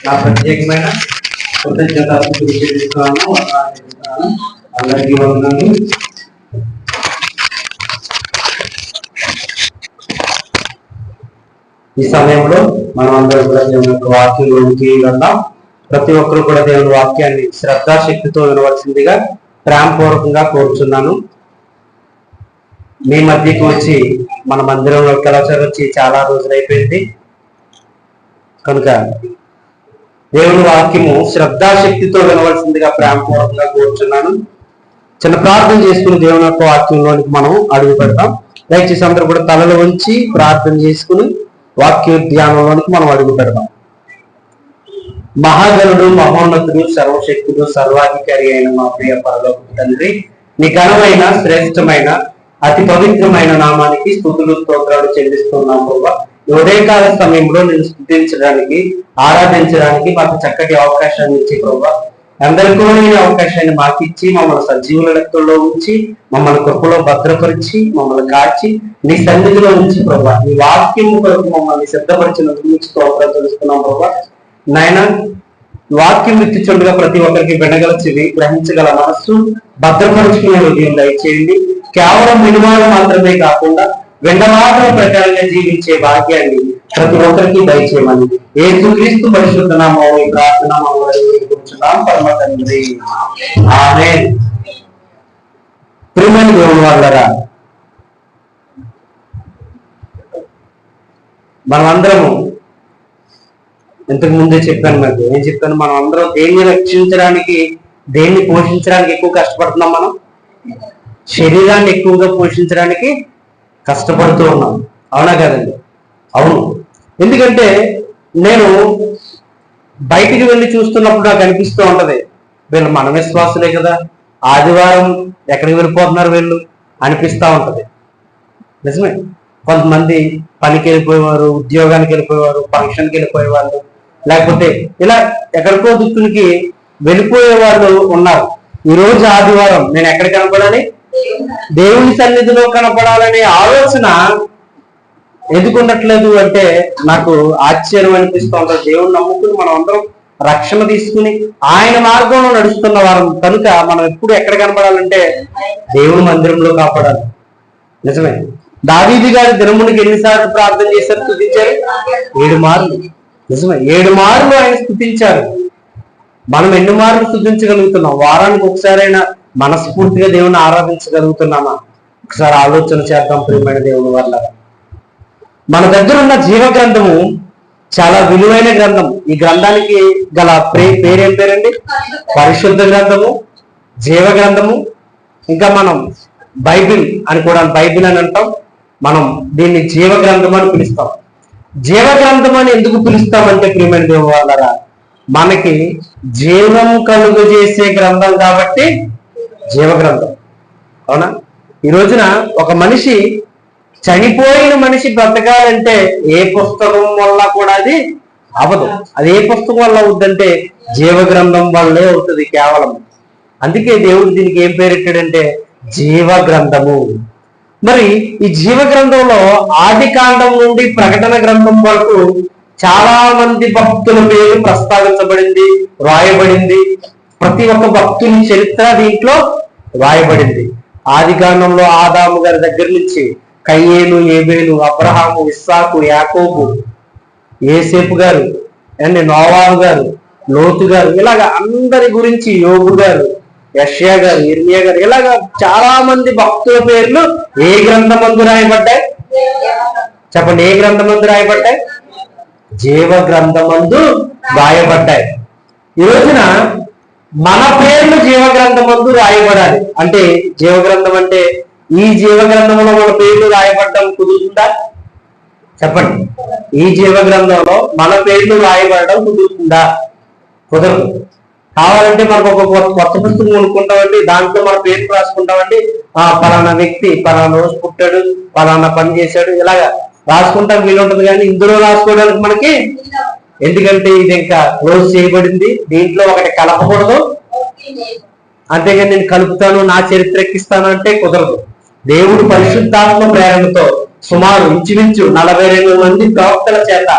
నా ప్రత్యేకమైన కృతజ్ఞతలు చెల్లిస్తున్నాను. అందరికీ వందనాలు. ఈ సమయంలో మనం అందరం కూడా దేవుని యొక్క వాక్యంలోకి వెళ్దాం. ప్రతి ఒక్కరు కూడా దేవుని వాక్యాన్ని శ్రద్ధాశక్తితో వినవలసిందిగా ప్రేమపూర్వకంగా కోరుచున్నాను. మీ మధ్యకి వచ్చి మన మందిరంలో కలచర్ వచ్చి చాలా రోజులు అయిపోయింది కనుక దేవుని వాక్యము శ్రద్ధాశక్తితో వినవలసిందిగా ప్రేమపూర్వకంగా కోరుచున్నాను. చిన్న ప్రార్థన చేసుకుని దేవుని యొక్క వాక్యంలోనికి మనం అడుగు పెడతాం. దయచేసి అందరూ కూడా తలలు ఉంచి ప్రార్థన చేసుకుని వాక్య ధ్యానంలోనికి మనం అడుగు పెడతాం. మహాగణుడు, మహోన్నతుడు, సర్వశక్తుడు, సర్వాధికారి అయిన మా ప్రియ పరలోక తండ్రి, నీ ఘనమైన శ్రేష్టమైన అతి పవిత్రమైన నామానికి స్తుతులు స్తోత్రాలు చెల్లిస్తున్నాం ప్రభా. ఉదయకాల సమయంలో నేను స్తుతించడానికి ఆరాధించడానికి మాకు చక్కటి అవకాశాన్ని ఇచ్చి ప్రభా, అందరికీ అవకాశాన్ని మాకు ఇచ్చి మమ్మల్ని సజీవుల లెక్కల్లో ఉంచి మమ్మల్ని కృపలో భద్రపరిచి మమ్మల్ని కాచి నీ సన్నిధిలో ఉంచి ప్రభా, నీ వాక్యం కొరకు మమ్మల్ని సిద్ధపరిచినందుకు స్తోత్రాలు తెలుస్తున్నాం ప్రభా. నాయన వాక్యం విత్తుచుండగా ప్రతి ఒక్కరికి వినగల చెవి, గ్రహించగల మనస్సు, భద్రపరుచుకునే హృదయం దయచేయండి. కేవలం వినువాడు మాత్రమే కాకుండా విన్నమాటల ప్రకారంగా జీవించే భాగ్యాన్ని ప్రతి ఒక్కరికి దయచేయమని యేసుక్రీస్తు పరిశుద్ధ నామములో ఈ ప్రార్థన కూర్చున్నాం పరమ తండ్రి, ఆమేన్. ప్రియమైన దేవుని వాళ్ళరా, మనమందరము ఇంతకు ముందే చెప్పాను, నాకు ఏం చెప్పాను, మనం అందరం దేన్ని రక్షించడానికి దేన్ని పోషించడానికి ఎక్కువ కష్టపడుతున్నాం. మనం శరీరాన్ని ఎక్కువగా పోషించడానికి కష్టపడుతూ ఉన్నాం, అవునా కదండి? అవును. ఎందుకంటే నేను బయటికి వెళ్ళి చూస్తున్నప్పుడు నాకు అనిపిస్తూ ఉంటది, వీళ్ళు మన విశ్వాసులే కదా, ఆదివారం ఎక్కడికి వెళ్ళిపోతున్నారు వీళ్ళు అనిపిస్తూ ఉంటది. నిజమే. కొంతమంది పనికి వెళ్ళిపోయేవారు, ఉద్యోగానికి వెళ్ళిపోయేవారు, ఫంక్షన్కి వెళ్ళిపోయేవాళ్ళు, లేకపోతే ఇలా ఎక్కడికో దుక్కులకి వెళ్ళిపోయే వాళ్ళు ఉన్నారు. ఈ రోజు ఆదివారం నేను ఎక్కడ కనపడాలి? దేవుని సన్నిధిలో కనపడాలనే ఆలోచన ఎందుకు ఉండట్లేదు అంటే నాకు ఆశ్చర్యం అనిపిస్తూ ఉంటుంది. దేవుని నమ్ముకుని మనం అందరం రక్షణ తీసుకుని ఆయన మార్గంలో నడుస్తున్న వారం కనుక మనం ఎప్పుడు ఎక్కడ కనపడాలంటే దేవుని మందిరంలో కాపాడాలి. నిజమే. దావీదు గారి దినమునికి ఎన్నిసార్లు ప్రార్థన చేశారు, స్తుతించారు? 7 మార్లు. నిజమే, 7 మార్లు ఆయన స్తుతించారు. మనం ఎన్ని మార్లు స్తుతించగలుగుతున్నాం? వారానికి ఒకసారైనా మనస్ఫూర్తిగా దేవుని ఆరాధించగలుగుతున్నామా? ఒకసారి ఆలోచన చేద్దాం ప్రియమైన దేవుని వల్ల. మన దగ్గర ఉన్న జీవ గ్రంథము చాలా విలువైన గ్రంథం. ఈ గ్రంథానికి గల పేరేం పేరండి? పరిశుద్ధ గ్రంథము, జీవ గ్రంథము. ఇంకా మనం బైబిల్ అని కూడా, బైబిల్ అని అంటాం. మనం దీన్ని జీవ గ్రంథం అని పిలుస్తాం. జీవ గ్రంథం అని ఎందుకు పిలుస్తామంటే ప్రియమైన దేవుని వాళ్ళరా, మనకి జీవం కలుగు చేసే గ్రంథం కాబట్టి జీవ గ్రంథం, అవునా? ఈ రోజున ఒక మనిషి, చనిపోయిన మనిషి బ్రతకాలంటే ఏ పుస్తకం వల్ల కూడా అది అవదు. అది ఏ పుస్తకం వల్ల అవుద్దంటే జీవ గ్రంథం వల్లే అవుతుంది కేవలం. అందుకే దేవుడు దీనికి ఏం పేరెట్టాడంటే జీవ గ్రంథము. మరి ఈ జీవ గ్రంథంలో ఆది కాండం నుండి ప్రకటన గ్రంథం వరకు చాలా మంది భక్తుల పేరు ప్రస్తావించబడింది, రాయబడింది. ప్రతి ఒక్క భక్తుని చరిత్ర దీంట్లో రాయబడింది. ఆది కాండంలో ఆదాము గారి దగ్గర నుంచి కయ్యేలు, ఏబేలు, అబ్రహాము, ఇస్సాకు, యాకోబు, యేసేపు గారు, నోవాహు గారు, లోతు గారు, ఇలాగా అందరి గురించి, యోబు గారు, యెషయా గారు, ఇర్మియా గారు, ఇలాగా చాలా మంది భక్తుల పేర్లు ఏ గ్రంథమందు రాయబడ్డాయి? చెప్పండి, ఏ గ్రంథమందు రాయబడ్డాయి? జీవ గ్రంథమందు రాయబడ్డాయి. ఈ రోజున మన పేర్లు జీవ గ్రంథమందు రాయబడాలి. అంటే జీవ గ్రంథం అంటే ఈ జీవ గ్రంథంలో మన పేర్లు రాయబడడం కుదురుతుందా? చెప్పండి, ఈ జీవ గ్రంథంలో మన పేర్లు రాయబడడం కుదురుతుందా? కుదరదు. కావాలంటే మనకు ఒక కొత్త పుస్తకం కొనుక్కుంటామండి, దాంట్లో మన పేరు రాసుకుంటామండి. పలానా వ్యక్తి పలానా రోజు పుట్టాడు, పలానా పని చేశాడు, ఇలాగా రాసుకుంటాం వీలుంటది. కానీ ఇందులో రాసుకోవడానికి మనకి, ఎందుకంటే ఇది ఇంకా క్లోజ్ చేయబడింది, దీంట్లో ఒకటి కలపకూడదు. అంతేగాని నేను కలుపుతాను, నా చరిత్ర ఎక్కిస్తాను అంటే కుదరదు. దేవుడు పరిశుద్ధాత్మ ప్రేరణతో సుమారు ఇంచుమించు 42 మంది ప్రవక్తల చేత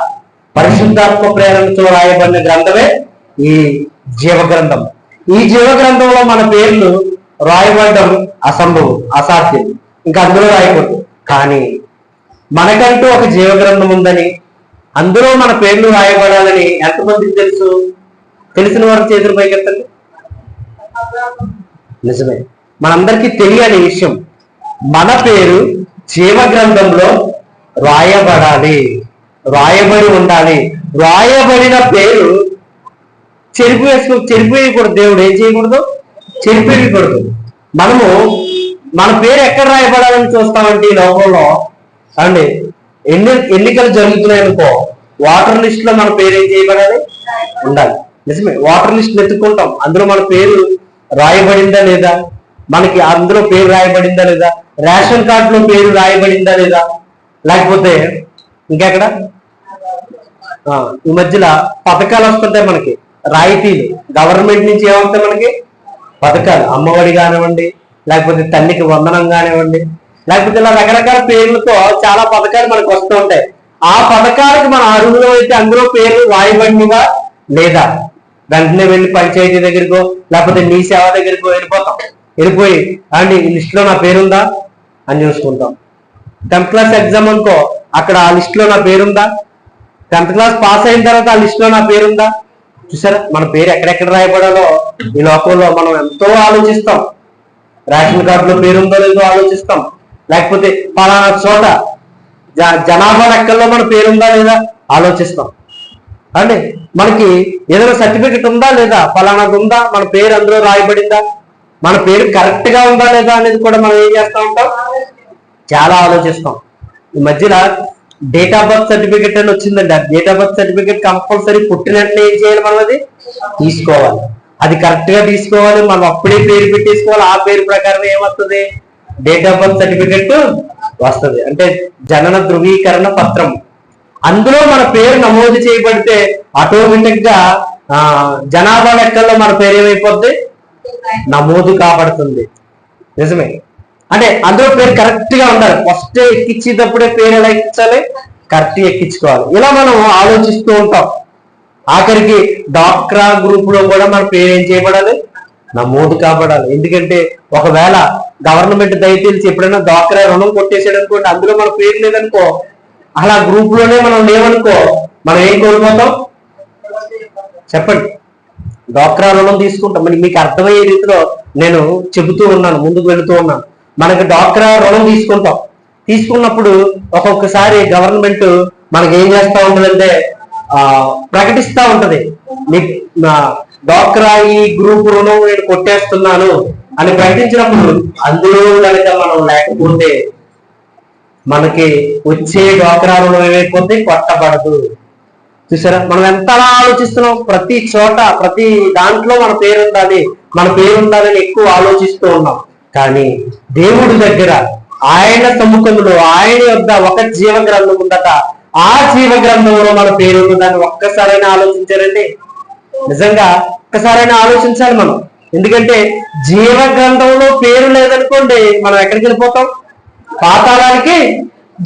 పరిశుద్ధాత్మ ప్రేరణతో రాయబడిన గ్రంథమే ఈ జీవ గ్రంథం. ఈ జీవ గ్రంథంలో మన పేర్లు రాయబడడం అసంభవం, అసాధ్యం, ఇంకా అందులో రాయకూడదు. కానీ మనకంటూ ఒక జీవ గ్రంథం ఉందని, అందులో మన పేర్లు రాయబడాలని ఎంతమందికి తెలుసు? తెలిసిన వారు చేతులు పైకెత్తండి. నిజమే, మనందరికీ తెలియని విషయం, మన పేరు జీవ గ్రంథంలో రాయబడాలి, రాయబడి ఉండాలి. రాయబడిన పేరు చెరిపేయకూడదు. దేవుడు ఏం చేయకూడదు? చెరిపేయకూడదు. మనము మన పేరు ఎక్కడ రాయబడాలని చూస్తామంటే ఈ లోకంలో అండి, ఎన్నికలు జరుగుతున్నాయనుకో, వాటర్ లిస్ట్ లో మన పేరు ఏం చేయబడాలి? ఉండాలి. నిజమే, వాటర్ లిస్ట్ ఎత్తుకుంటాం, అందులో మన పేరు రాయబడిందా లేదా, మనకి అందులో పేరు రాయబడిందా లేదా, రేషన్ కార్డులో పేరు రాయబడిందా లేదా, లేకపోతే ఇంకెక్కడ ఈ మధ్యలో పథకాలు వస్తుంటాయి మనకి, రాయితీలు గవర్నమెంట్ నుంచి ఏమవుతాయి మనకి? పథకాలు, అమ్మఒడి కానివ్వండి, లేకపోతే తల్లికి వందనం కానివ్వండి, లేకపోతే ఇలా రకరకాల పేర్లతో చాలా పథకాలు మనకు వస్తూ ఉంటాయి. ఆ పథకాలకు మన అర్హులు అయితే అందులో పేర్లు రాయబడినవా లేదా, వెంటనే వెళ్ళి పంచాయతీ దగ్గరికో లేకపోతే మీ సేవ దగ్గరికో వెళ్ళిపోయి అండి ఈ లిస్ట్ లో నా పేరుందా అని చూసుకుంటాం. 10th క్లాస్ ఎగ్జామ్ అనుకో, అక్కడ ఆ లిస్ట్ లో నా పేరుందా? 10th క్లాస్ పాస్ అయిన తర్వాత ఆ లిస్ట్ లో నా పేరుందా? చూసారా, మన పేరు ఎక్కడెక్కడ రాయబడాలో ఈ లోకంలో మనం ఎంతో ఆలోచిస్తాం. రేషన్ కార్డులో పేరుందో లేదో ఆలోచిస్తాం, లేకపోతే పలానా చోట జనాభా లెక్కల్లో మన పేరుందా లేదా ఆలోచిస్తాం. అంటే మనకి ఏదైనా సర్టిఫికెట్ ఉందా లేదా, పలానాది ఉందా, మన పేరు అందులో రాయబడిందా, మన పేరు కరెక్ట్ గా ఉందా లేదా అనేది కూడా మనం ఏం చేస్తూ ఉంటాం? చాలా ఆలోచిస్తాం. ఈ మధ్యన డేట్ ఆఫ్ బర్త్ సర్టిఫికెట్ అని వచ్చిందండి. ఆ date of birth certificate compulsory పుట్టిన వెంటనే ఏం చేయాలి? మనం అది తీసుకోవాలి, అది కరెక్ట్ గా తీసుకోవాలి. మనం అప్పుడే పేరు పెట్టేసుకోవాలి. ఆ పేరు ప్రకారం ఏమవుతుంది? డేట్ ఆఫ్ బర్త్ సర్టిఫికెట్ వస్తుంది, అంటే జనన ధృవీకరణ పత్రం. అందులో మన పేరు నమోదు చేయబడితే ఆటోమేటిక్ గా జనాభా లెక్కల్లో మన పేరు ఏమైపోద్ది? నమోదు కాబడుతుంది. నిజమే, అంటే అందులో పేరు కరెక్ట్ గా ఉండాలి. ఫస్ట్ ఎక్కించేటప్పుడే పేరు ఎలా ఎక్కించాలి? కరెక్ట్ ఎక్కించుకోవాలి. ఇలా మనం ఆలోచిస్తూ ఉంటాం. ఆఖరికి డాక్రా గ్రూప్ లో కూడా మన పేరు ఏం చేయబడాలి? నమోదు కాబడాలి. ఎందుకంటే ఒకవేళ గవర్నమెంట్ దయచేసి ఎప్పుడైనా డాక్రా రుణం కొట్టేసాడు అనుకోండి, అందులో మన పేరు లేదనుకో, అలా గ్రూప్ లోనే మనం లేవనుకో, మనం ఏం కోల్పోతాం? చెప్పండి. డాక్రా రుణం తీసుకుంటాం. మరి మీకు అర్థమయ్యే రీతిలో నేను చెబుతూ ఉన్నాను, ముందుకు వెళుతూ ఉన్నాను. మనకి డాక్రా రుణం తీసుకున్నప్పుడు ఒక్కొక్కసారి గవర్నమెంట్ మనకి ఏం చేస్తా ఉంటుందంటే ప్రకటిస్తా ఉంటది, మీకు డాక్రా ఈ గ్రూప్ రుణం నేను కొట్టేస్తున్నాను అని ప్రకటించినప్పుడు అందులో కనుక మనం లేకపోతే మనకి వచ్చే డాక్రా రుణం ఏమైపోతే కొట్టబడదు. చూసారా, మనం ఎంతలా ఆలోచిస్తున్నాం? ప్రతి చోట ప్రతి దాంట్లో మన పేరు ఉండాలని ఎక్కువ ఆలోచిస్తూ ఉన్నాం. కానీ దేవుడి దగ్గర ఆయన సముఖంలో ఆయన యొద్ద ఒక జీవ గ్రంథం ఉందట. ఆ జీవ గ్రంథంలో మన పేరు ఉందని ఒక్కసారైనా ఆలోచించారండి? నిజంగా ఒక్కసారైనా ఆలోచించాలి మనం. ఎందుకంటే జీవ గ్రంథంలో పేరు లేదనుకోండి, మనం ఎక్కడికి వెళ్ళిపోతాం? పాతాళానికి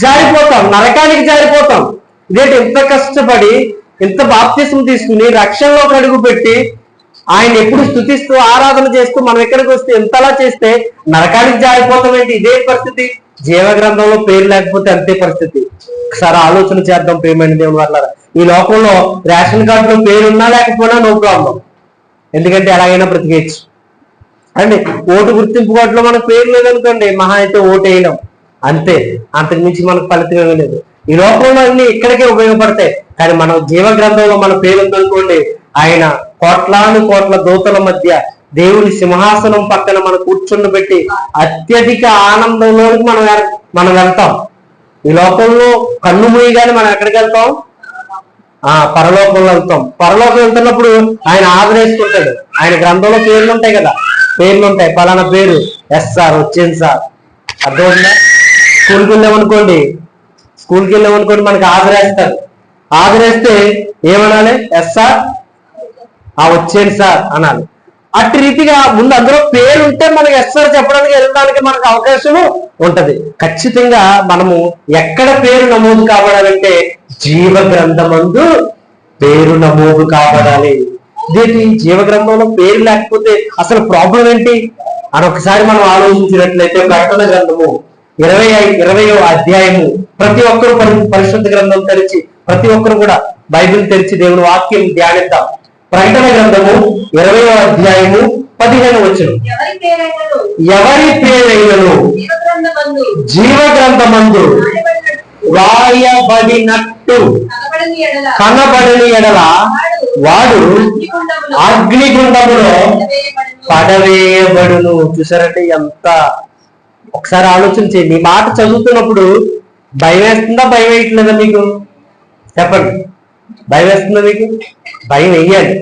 జారిపోతాం, నరకానికి జారిపోతాం. ఇదేంటి, ఇంత కష్టపడి ఇంత బాప్తిసం తీసుకుని రక్షణలోకి అడుగు పెట్టి ఆయన ఎప్పుడు స్తుతిస్తూ ఆరాధన చేస్తూ మనం ఎక్కడికి వస్తే ఎంతలా చేస్తే నరకానికి జారిపోతాం ఏంటి? ఇదే పరిస్థితి. జీవ గ్రంథంలో పేరు లేకపోతే అంతే పరిస్థితి. ఒకసారి ఆలోచన చేద్దాం ప్రియమైన దేవుని వల్ల. ఈ లోకంలో రేషన్ కార్డులో పేరున్నా లేకపోయినా నో ప్రాబ్లం, ఎందుకంటే ఎలాగైనా బ్రతికేయచ్చు అండి. ఓటు గుర్తింపు కార్డులో మనకు పేరు లేదనుకోండి, మహా అయితే ఓటు వేయడం అంతే, అంతకు మించి మనకు ఫలితం ఏమీ లేదు. ఈ లోకంలో అన్ని ఇక్కడికే ఉపయోగపడతాయి. కానీ మన జీవ గ్రంథంలో మన పేరు ఉందనుకోండి, ఆయన కోట్ల దూతల మధ్య దేవుని సింహాసనం పక్కన మనం కూర్చుండబెట్టి అత్యధిక ఆనందంలోనికి మనం వెళ్తాం. ఈ లోకంలో కన్ను మూయగానే మనం ఎక్కడికి వెళ్తాం? పరలోకంలో వెళ్తాం. పరలోకం వెళ్తున్నప్పుడు ఆయన ఆదరేసుకుంటాడు. ఆయన గ్రంథంలో పేర్లు ఉంటాయి కదా, పేర్లు ఉంటాయి. పలానా పేరు SR వచ్చింది సార్, అర్థమైందా? స్కూల్కి వెళ్ళామనుకోండి మనకి ఆదరేస్తారు. ఆదరేస్తే ఏమనాలి? SR వచ్చేది సార్ అనాలి. అట్టి రీతిగా ముందు అందులో పేరు ఉంటే మనకి SR చెప్పడానికి వెళ్ళడానికి మనకు అవకాశం ఉంటది. ఖచ్చితంగా మనము ఎక్కడ పేరు నమోదు కాబడాలంటే జీవ గ్రంథమందు పేరు నమోదు కాబడాలి. దీనికి జీవ గ్రంథంలో పేరు లేకపోతే అసలు ప్రాబ్లం ఏంటి అని ఒకసారి మనం ఆలోచించినట్లయితే ప్రకటన గ్రంథము 20వ అధ్యాయము ప్రతి ఒక్కరు పరిశుద్ధ గ్రంథం తెరిచి ప్రతి ఒక్కరు కూడా బైబిల్ తెరిచి దేవుని వాక్యం ధ్యానిద్దాం. ప్రకటన గ్రంథము 20వ అధ్యాయము 15వ వచనం. ఎవరి పేరైనను జీవ గ్రంథమందు రాయబడినట్టు కనబడని ఎడల వాడు అగ్నిగుండములో పడవేయబడును. చూసారంటే ఎంత, ఒకసారి ఆలోచించి నీ మాట చదువుతున్నప్పుడు భయం వేస్తుందా భయం వేయట్లేదా మీకు? చెప్పండి, భయం వేస్తుందా మీకు? భయం వేయాలి.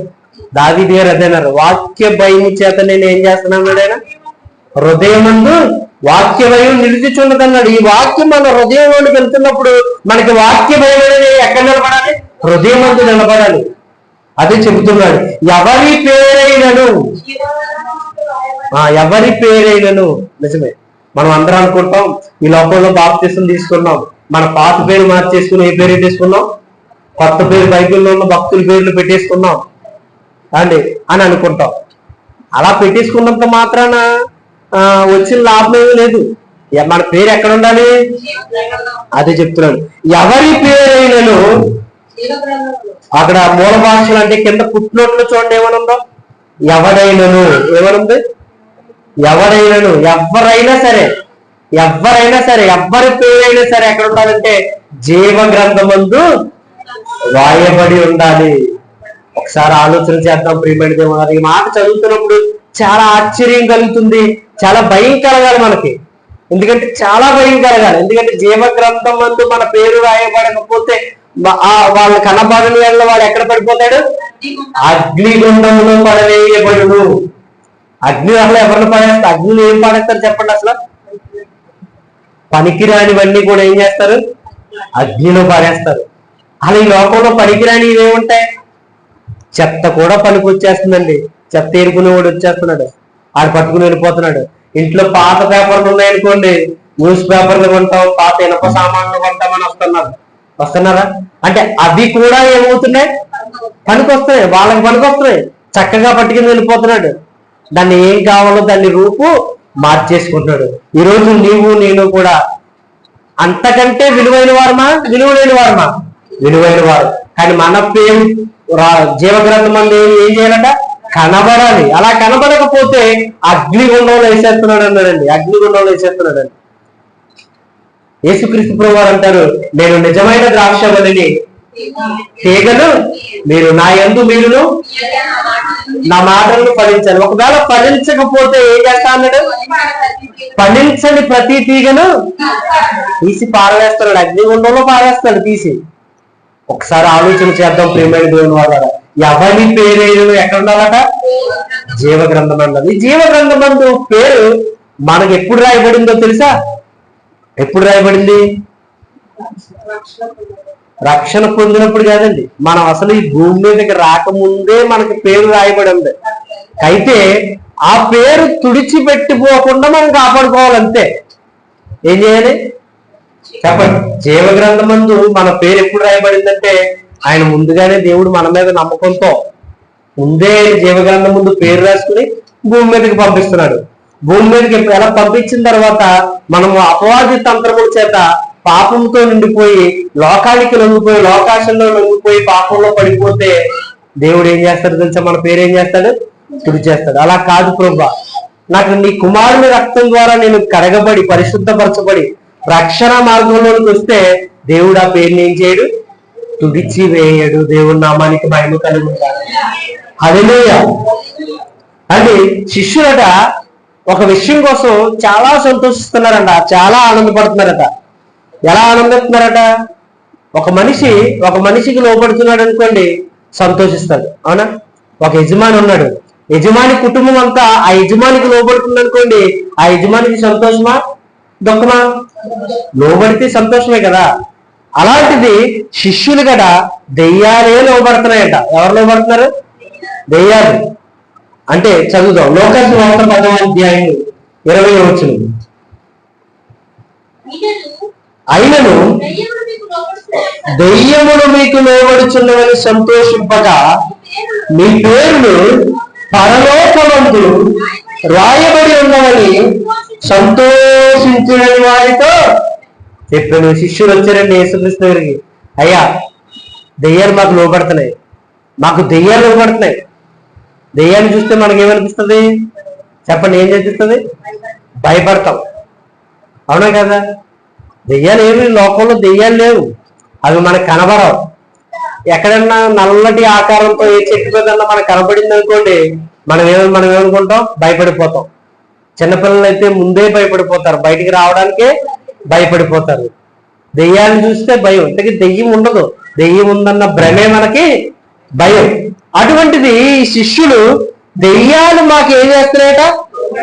దావీదు గారు అదేనారు, వాక్య భయం చేత నేను ఏం చేస్తున్నాను ఆయన హృదయమందు వాక్య భయం నిలిచిచున్నదన్నాడు. ఈ వాక్యం మన హృదయంలోకి వెళ్తున్నప్పుడు మనకి వాక్య భయం అనేది ఎక్కడ నిలబడాలి? హృదయం మందు నిలబడాలి. అదే చెబుతున్నాడు, ఎవరి పేరైనను. ఎవరి పేరైనను నిజమే. మనం అందరం అనుకుంటాం ఈ లోకంలో బాప్తిసం తీసుకున్నాం, మన పాత పేరు మార్చేసుకుని ఏ పేరు పెట్టేసుకున్నాం, కొత్త పేరు బైబిల్లో ఉన్న భక్తుల పేర్లు పెట్టేసుకున్నాం అండి అని అనుకుంటాం. అలా పెట్టేసుకున్నంత మాత్రాన వచ్చిన లాభం ఏమీ లేదు. మన పేరు ఎక్కడ ఉండాలి? అదే చెప్తున్నాడు, ఎవరి పేరైనను. అక్కడ మూల భాషలు అంటే కింద పుట్టినోట్లు చూడండి ఏమనుందో, ఎవడైనను. ఏమనుంది? ఎవడైనను. ఎవరైనా సరే ఎవరి పేరైనా సరే ఎక్కడ ఉండాలంటే జీవ గ్రంథమందు రాయబడి ఉండాలి. ఒకసారి ఆలోచన చేద్దాం ప్రియమైన దేవుడు. ఈ మాట చదువుతున్నప్పుడు చాలా ఆశ్చర్యం కలుగుతుంది, చాలా భయం కలగాలి మనకి. ఎందుకంటే చాలా భయం కలగాలి. ఎందుకంటే జీవ గ్రంథం మందు మన పేరు రాయబడకపోతే వాళ్ళు కనబడని వాడు ఎక్కడ పడిపోతాడు? అగ్నిగుండంలో పడవేయబడును. అగ్ని అసలు ఎవరిని పడేస్తారు? అగ్నిలో ఏం పడేస్తారు చెప్పండి? అసలు పనికిరానివన్నీ కూడా ఏం చేస్తారు? అగ్నిలో పడేస్తారు. అలా ఈ లోకంలో పనికిరాని ఇవేముంటాయి? చెత్త కూడా పనికి వచ్చేస్తుందండి. చెత్త ఏరుకునేవాడు వచ్చేస్తున్నాడు, ఆడు పట్టుకుని వెళ్ళిపోతున్నాడు. ఇంట్లో పాత పేపర్లు ఉన్నాయనుకోండి, న్యూస్ పేపర్లు కొంటాం, పాత ఇనప సామాన్లు కొంటామని వస్తున్నారా? అంటే అవి కూడా ఏమవుతున్నాయి? పనికి వస్తున్నాయి, వాళ్ళకి పనికి వస్తున్నాయి. చక్కగా పట్టుకుని వెళ్ళిపోతున్నాడు. దాన్ని ఏం కావాలో దాన్ని రూపు మార్చేసుకుంటున్నాడు. ఈరోజు నీవు నేను కూడా అంతకంటే విలువైన వారమా విలువలేని వారమా? విలువైన వారు. కానీ మన పేరు జీవగ్రంథం అందు ఏం చేయాలంట? కనబడాలి. అలా కనబడకపోతే అగ్నిగుండంలో వేసేస్తున్నాడు అన్నాడండి. అగ్నిగుండంలో వేసేస్తున్నాడండి. యేసుక్రీస్తు ప్రభువారు అంటారు, నేను నిజమైన ద్రాక్షవల్లిని, తీగలు మీరు నా యందు, మీరును నా మాటలను ఫలించాలి. ఒకవేళ ఫలించకపోతే ఏం చేస్తా అన్నాడు? ఫలించని ప్రతి తీగను తీసి పారవేస్తున్నాడు, అగ్నిగుండంలో పారవేస్తాడు తీసి. ఒకసారి ఆలోచన చేద్దాం ప్రియమైన దేవుని వాళ్ళ. ఎవరి పేరు ఎక్కడ ఉండాలట? జీవ గ్రంథం అన్నది. ఈ జీవ గ్రంథమందు పేరు మనకు ఎప్పుడు రాయబడిందో తెలుసా? ఎప్పుడు రాయబడింది? రక్షణ పొందినప్పుడు కాదండి, మనం అసలు ఈ భూమి మీదకి రాకముందే మనకి పేరు రాయబడి ఉంది. అయితే ఆ పేరు తుడిచిపెట్టిపోకుండా మనం కాపాడుకోవాలంతే. ఏం చేయాలి చెప్పండి? జీవ గ్రంథమందు మన పేరు ఎప్పుడు రాయబడిందంటే ఆయన ముందుగానే దేవుడు మన మీద నమ్మకంతో ముందే జీవ గ్రంథం ముందు పేరు రాసుకుని భూమి మీదకి పంపిస్తున్నాడు. భూమి మీదకి ఎలా పంపించిన తర్వాత మనము అపవాది తంత్రముల చేత పాపంతో నిండిపోయి లోకానికి లొంగిపోయి లోకాశంలో లొంగిపోయి పాపంలో పడిపోతే దేవుడు ఏం చేస్తాడు తెలుసా? మన పేరు ఏం చేస్తాడు? తుడిచేస్తాడు. అలా కాదు ప్రభువా, నాకు నీ కుమారుని రక్తం ద్వారా నేను కడగబడి పరిశుద్ధపరచబడి రక్షణ మార్గంలోకి వస్తే దేవుడు ఆ పేరుని ఏం చేయడు? తుడిచి వేయడు. దేవుడి నామానికి మహిమ కలిగి ఉంటాడు. హల్లెలూయా. అంటే శిష్యులట ఒక విషయం కోసం చాలా సంతోషిస్తున్నారంట, చాలా ఆనందపడుతున్నారట. ఎలా ఆనందిస్తున్నారట? ఒక మనిషికి లోపడుతున్నాడు అనుకోండి, సంతోషిస్తాడు. అవునా? ఒక యజమాని ఉన్నాడు, యజమాని కుటుంబం అంతా ఆ యజమానికి లోపడుతుంది అనుకోండి, ఆ యజమానికి సంతోషమా దుఃఖమా? లోబడితే సంతోషమే కదా. అలాంటిది శిష్యులు కదా దెయ్యాలే లోబడుతున్నాయట. ఎవరు లోబడుతున్నారు? దెయ్యాలు. అంటే చదువుదాం, లోకాసు వార్త 10వ అధ్యాయం 20వ వచనం. అయినను దెయ్యములు మీకు లోబడుచున్నవని సంతోషింపగా మీ పేర్లు పరలోకమందు రాయబడి ఉన్నవని సంతోషించిన వారితో చెప్పాను. శిష్యులు వచ్చారండి యేసుక్రీస్తు దగ్గరికి, అయ్యా దెయ్యాలు మాకు లోబడుతున్నాయి, మాకు దెయ్యాలు లోబడుతున్నాయి. దెయ్యాన్ని చూస్తే మనకి ఏమనిపిస్తుంది చెప్పండి? ఏం చేపిస్తుంది? భయపడతాం, అవునా కదా? దెయ్యాలు ఏమి లోకంలో దెయ్యాలు లేవు, అవి మనకు కనబడవు. ఎక్కడన్నా నల్లటి ఆకారంతో ఏ చెట్టు మీద మనకు కనబడింది అనుకోండి, మనం ఏమనుకుంటాం? భయపడిపోతాం. చిన్నపిల్లలు అయితే ముందే భయపడిపోతారు, బయటికి రావడానికే భయపడిపోతారు. దెయ్యాన్ని చూస్తే భయం, ఇంతకీ దెయ్యం ఉండదు, దెయ్యం ఉందన్న భ్రమే మనకి భయం. అటువంటిది ఈ శిష్యులు దెయ్యాలు మాకు ఏం చేస్తున్నాయట?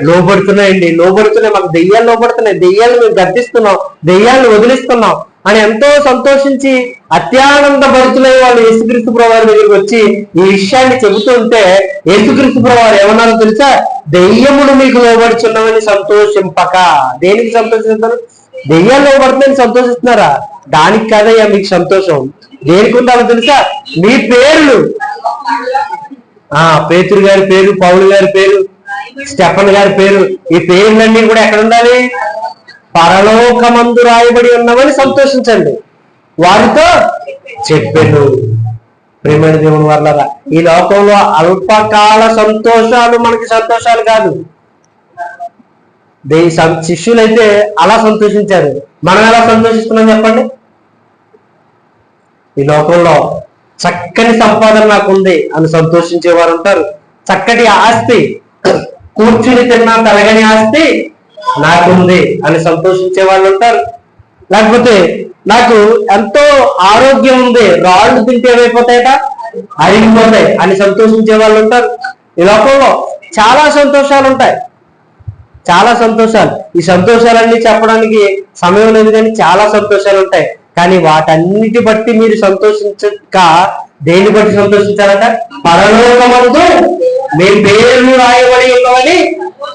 లోబడుతున్నాయండి, లోబడుతున్నాయి, మాకు దెయ్యాలు లోబడుతున్నాయి, దెయ్యాలు మేము గర్దిస్తున్నాం, దెయ్యాలను వదిలిస్తున్నాం అని ఎంతో సంతోషించి అత్యానంద భరితులై వాళ్ళు యేసుక్రీస్తు ప్రభువారి దగ్గరికి వచ్చి ఈ విషయాన్ని చెబుతుంటే యేసుక్రీస్తు ప్రభువారు ఏమన్నారో తెలుసా? దెయ్యములు మీకు లోబడుచున్నామని సంతోషింపక. దేనికి సంతోషిస్తారు? దెయ్యాలు లోబడుతున్నాయని సంతోషిస్తున్నారా? దానికి కాదయ్యా మీకు సంతోషం. దేనికి ఉండాలో తెలుసా? మీ పేర్లు, పేతురు గారి పేరు, పౌలు గారి పేరు, స్టెఫన్ గారి పేరు, ఈ పేర్లన్నీ కూడా ఎక్కడ ఉండాలి? పరలోకమందు రాయబడి ఉన్నవని సంతోషించండి వారితో చెప్పాను. ప్రేమైన దేవుని వల్ల ఈ లోకంలో అల్పకాల సంతోషాలు మనకి సంతోషాలు కాదు. శిష్యులైతే అలా సంతోషించారు, మనం ఎలా సంతోషిస్తున్నాం చెప్పండి? ఈ లోకంలో చక్కని సంపాదన నాకుంది అని సంతోషించేవారు ఉంటారు, చక్కటి ఆస్తి, కూర్చుని తిన్నా తరగని ఆస్తి నాకుంది అని సంతోషించే వాళ్ళు ఉంటారు. లేకపోతే నాకు ఎంతో ఆరోగ్యం ఉంది, రాళ్ళు తింటే ఏమైపోతాయట? అరిగిపోతాయి అని సంతోషించే వాళ్ళు ఉంటారు. ఈ లోకంలో చాలా సంతోషాలు ఉంటాయి, చాలా సంతోషాలు. ఈ సంతోషాలన్నీ చెప్పడానికి సమయం లేదు, కానీ చాలా సంతోషాలు ఉంటాయి. కానీ వాటన్నిటి బట్టి మీరు సంతోషించక దేన్ని బట్టి సంతోషించాలట? పరలోకమందు మీ పేర్లు రాయబడి ఉన్నవని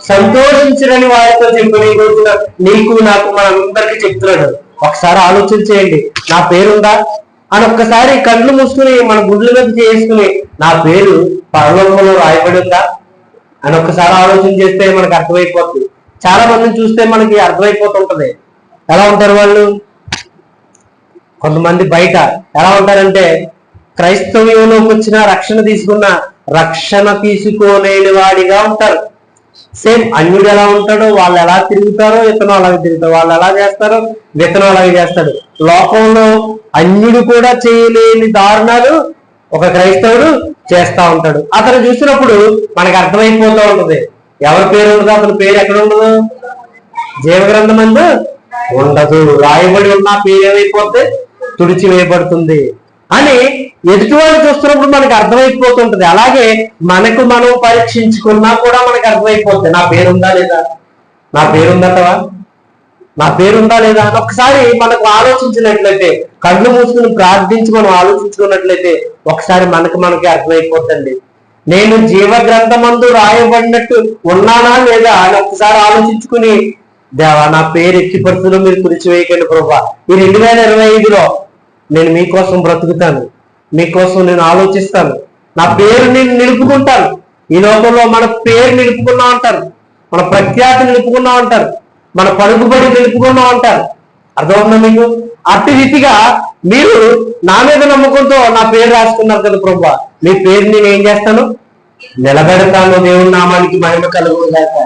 సంతోషించడని వారితో చెప్పిన ఈ రోజున నీకు నాకు మనందరికీ చెప్తున్నాడు. ఒకసారి ఆలోచన చేయండి, నా పేరుందా అని ఒక్కసారి కళ్ళు మూసుకుని మన గుడ్ల మీద చేసుకుని నా పేరు పరలోకంలో రాయబడి ఉందా అని ఒక్కసారి ఆలోచన చేస్తే మనకు అర్థమైపోతుంది. చాలా మందిని చూస్తే మనకి అర్థమైపోతుంటది. ఎలా ఉంటారు వాళ్ళు? కొంతమంది బయట ఎలా ఉంటారంటే క్రైస్తవ్యంలోకి వచ్చిన రక్షణ తీసుకున్న రక్షణ తీసుకోలేని వాడిగా ఉంటారు. సేమ్ అన్యుడు ఎలా ఉంటాడో, వాళ్ళు ఎలా తిరుగుతారో ఇతను అలాగే తిరుగుతారు, వాళ్ళు ఎలా చేస్తారో ఇతను అలాగే చేస్తాడు. లోకంలో అన్యుడు కూడా చేయలేని దారుణాలు ఒక క్రైస్తవుడు చేస్తా ఉంటాడు. అతను చూసినప్పుడు మనకు అర్థమైపోతూ ఉంటది ఎవరి పేరు ఉండదు, అతని పేరు ఎక్కడ ఉండదు? జీవగ్రంథం అందు ఉండదు. రాయబడి ఉన్న పేరు ఏమైపోతే తుడిచి వేయబడుతుంది అని ఎదుటివాళ్ళు చూస్తున్నప్పుడు మనకు అర్థమైపోతుంటది. అలాగే మనకు మనం పరీక్షించుకున్నా కూడా మనకు అర్థమైపోతుంది నా పేరుందా లేదా, నా పేరుందటవా, నా పేరుందా లేదా అని ఒకసారి మనకు ఆలోచించినట్లయితే, కళ్ళు మూసుకుని ప్రార్థించి మనం ఆలోచించుకున్నట్లయితే ఒకసారి మనకి అర్థమైపోతుంది నేను జీవగ్రంథమందు రాయబడినట్టు ఉన్నానా లేదా అని ఒకసారి ఆలోచించుకుని దేవా నా పేరు ఎట్టి పరిస్థితుల్లో మీరు తుడిచివేయకండి ప్రభువా, ఈ 2025లో నేను మీకోసం బ్రతుకుతాను, మీకోసం నేను ఆలోచిస్తాను, నా పేరు నేను నిలుపుకుంటాను. ఈ లోకంలో మన పేరు నిలుపుకున్నాం అంటారు, మన ప్రఖ్యాతి నిలుపుకున్నాం అంటారు, మన పలుకుబడి నిలుపుకున్నాం అంటారు. అర్థమవుతుందా మీకు? అట్టి రీతిగా మీరు నా మీద నమ్మకంతో నా పేరు రాసుకున్నారు కదా ప్రభువా, మీ పేరు నేను ఏం చేస్తాను? నిలబెడతాను. దేవుని నామానికి మహిమ కలుగుగాక.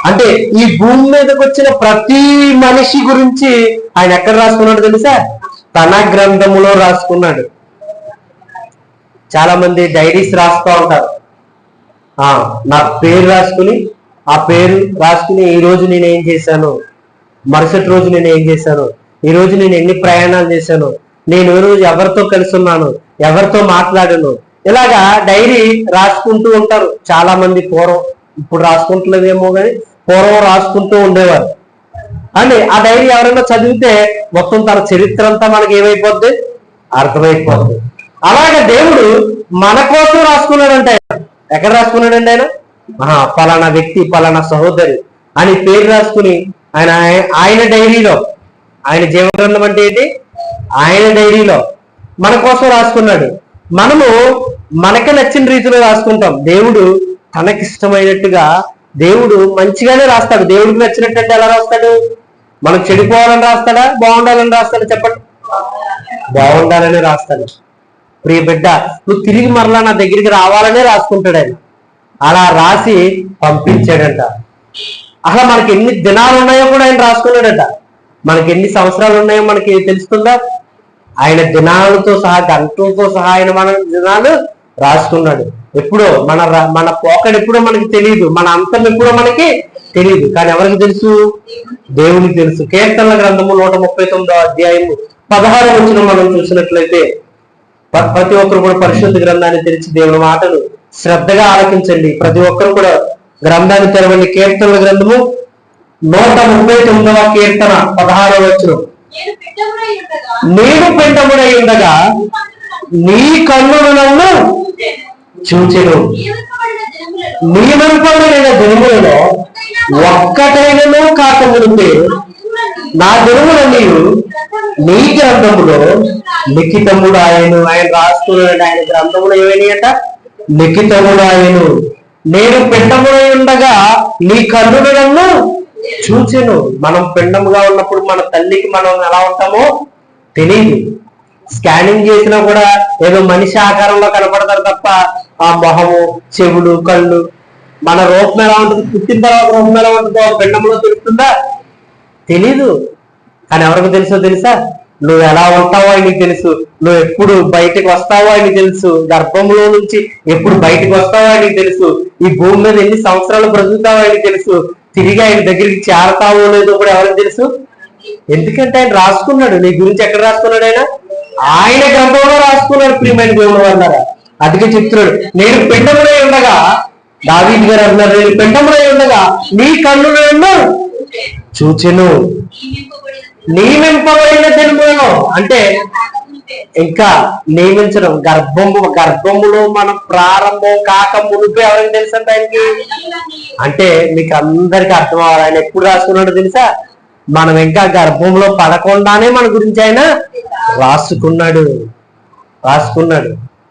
అంటే ఈ భూమి మీదకి వచ్చిన ప్రతి మనిషి గురించి ఆయన ఎక్కడ రాసుకున్నాడు తెలుసా? తన గ్రంథములో రాసుకున్నాడు. చాలా మంది డైరీస్ రాస్తూ ఉంటారు. నా పేరు రాసుకుని ఆ పేరు రాసుకుని ఈ రోజు నేను ఏం చేశాను, మరుసటి రోజు నేను ఏం చేశాను, ఈ రోజు నేను ఎన్ని ప్రయాణాలు చేశాను, నేను ఈ రోజు ఎవరితో కలిసి ఉన్నాను, ఎవరితో మాట్లాడాను, ఇలాగా డైరీ రాసుకుంటూ ఉంటారు చాలా మంది. పూర్వం, ఇప్పుడు రాసుకుంటలేదేమో కానీ పూర్వం రాసుకుంటూ ఉండేవారు. అని ఆ డైరీ ఎవరైనా చదివితే మొత్తం తన చరిత్ర అంతా మనకి ఏమైపోద్ది? అర్థమైపోద్ది. అలాగే దేవుడు మన కోసం రాసుకున్నాడంటే, ఎక్కడ రాసుకున్నాడండి ఆయన? పలానా వ్యక్తి, పలానా సహోదరి అని పేరు రాసుకుని ఆయన డైరీలో ఆయన జీవ గ్రంథం అంటే ఏంటి? ఆయన డైరీలో మన కోసం రాసుకున్నాడు. మనము మనకి నచ్చిన రీతిలో రాసుకుంటాం. దేవుడు తనకిష్టమైనట్టుగా దేవుడు మంచిగానే రాస్తాడు. దేవుడికి నచ్చినట్టు అంటే ఎలా రాస్తాడు? మనం చెడిపోవాలని రాస్తాడా, బాగుండాలని రాస్తాడా? చెప్పండి. బాగుండాలని రాస్తాడు. ప్రియ బిడ్డ, నువ్వు తిరిగి మరలా నా దగ్గరికి రావాలనే రాసుకుంటాడు ఆయన. అలా రాసి పంపించాడంట. అసలు మనకి ఎన్ని దినాలు ఉన్నాయో కూడా ఆయన రాసుకున్నాడట. మనకి ఎన్ని సంవత్సరాలు ఉన్నాయో మనకి తెలుస్తుందా? ఆయన దినాలతో సహా, గంటలతో సహా ఆయన మన దినాలు రాసుకున్నాడు. ఎప్పుడో మన పోకడు ఎప్పుడో మనకి తెలియదు, మన అంతం ఎప్పుడో మనకి తెలియదు. కానీ ఎవరికి తెలుసు? దేవునికి తెలుసు. కీర్తనల గ్రంథము 139వ అధ్యాయము 16వ వచనం మనం చూసినట్లయితే, ప్రతి ఒక్కరు కూడా పరిశుద్ధ గ్రంథాన్ని తెరిచి దేవుని మాటలు శ్రద్ధగా ఆలకించండి. ప్రతి ఒక్కరు కూడా గ్రంథాన్ని తెరవండి. కీర్తనల గ్రంథము 139వ కీర్తన 16వ వచనం. నేను పిండముడై ఉండగా నీ కన్నులు నన్ను చూచెను. నియమింపబడిన దినములలో ఒక్కటైనను కాకముందే నా దినములన్నీ నీ గ్రంథములో లిఖితముడు ఆయను. ఆయన రాసుకున్నాడు. ఆయన గ్రంథములు ఏమైనాయట? లిఖితముడు ఆయను. నేను పిండముడై ఉండగా నీ కన్నులు నన్ను చూచెను. మనం పిండముగా ఉన్నప్పుడు మన తల్లికి మనం ఎలా ఉంటామో తెలియదు. స్కానింగ్ చేసినా కూడా ఏదో మనిషి ఆకారంలో కనపడతారు తప్ప ఆ మొహము, చెవులు, కళ్ళు మన రూపం ఎలా ఉంటుంది, పుట్టిన తర్వాత రూపం ఎలా ఉంటుందో పిండంలో తెలుస్తుందా? తెలీదు. కానీ ఎవరికి తెలుసా? నువ్వు ఎలా ఉంటావో ఆయనకి తెలుసు. నువ్వు ఎప్పుడు బయటకు వస్తావో ఆయనకి తెలుసు. గర్భంలో నుంచి ఎప్పుడు బయటకు వస్తావో ఆయనకి తెలుసు. ఈ భూమి మీద ఎన్ని సంవత్సరాలు బ్రతుకుతావో ఆయనకి తెలుసు. తిరిగి ఆయన దగ్గరికి చేరతావో లేదో కూడా ఎవరికి తెలుసు? ఎందుకంటే ఆయన రాసుకున్నాడు. నీ గురించి ఎక్కడ రాసుకున్నాడు? ఆయన గ్రంథంలో రాసుకున్నాడు. ప్రియమైన దేవుడు అన్నారా? అందుకే చెప్తున్నాడు, నేను పిండములై ఉండగా, దావీదు గారు అన్నారు, నేను పిండములై ఉండగా నీ కన్నులను చూచెను. నియమింపబడిన దినములలో అంటే ఇంకా నియమించడం. గర్భములో మనం ప్రారంభం కాక మునిపే ఎవరికి తెలుసు అంటే ఆయనకి. అంటే మీకు అందరికి అర్థం అవ్వాలి. ఆయన ఎప్పుడు రాసుకున్నాడో తెలుసా? మనం ఇంకా గర్భంలో పడకుండానే మన గురించి ఆయన రాసుకున్నాడు.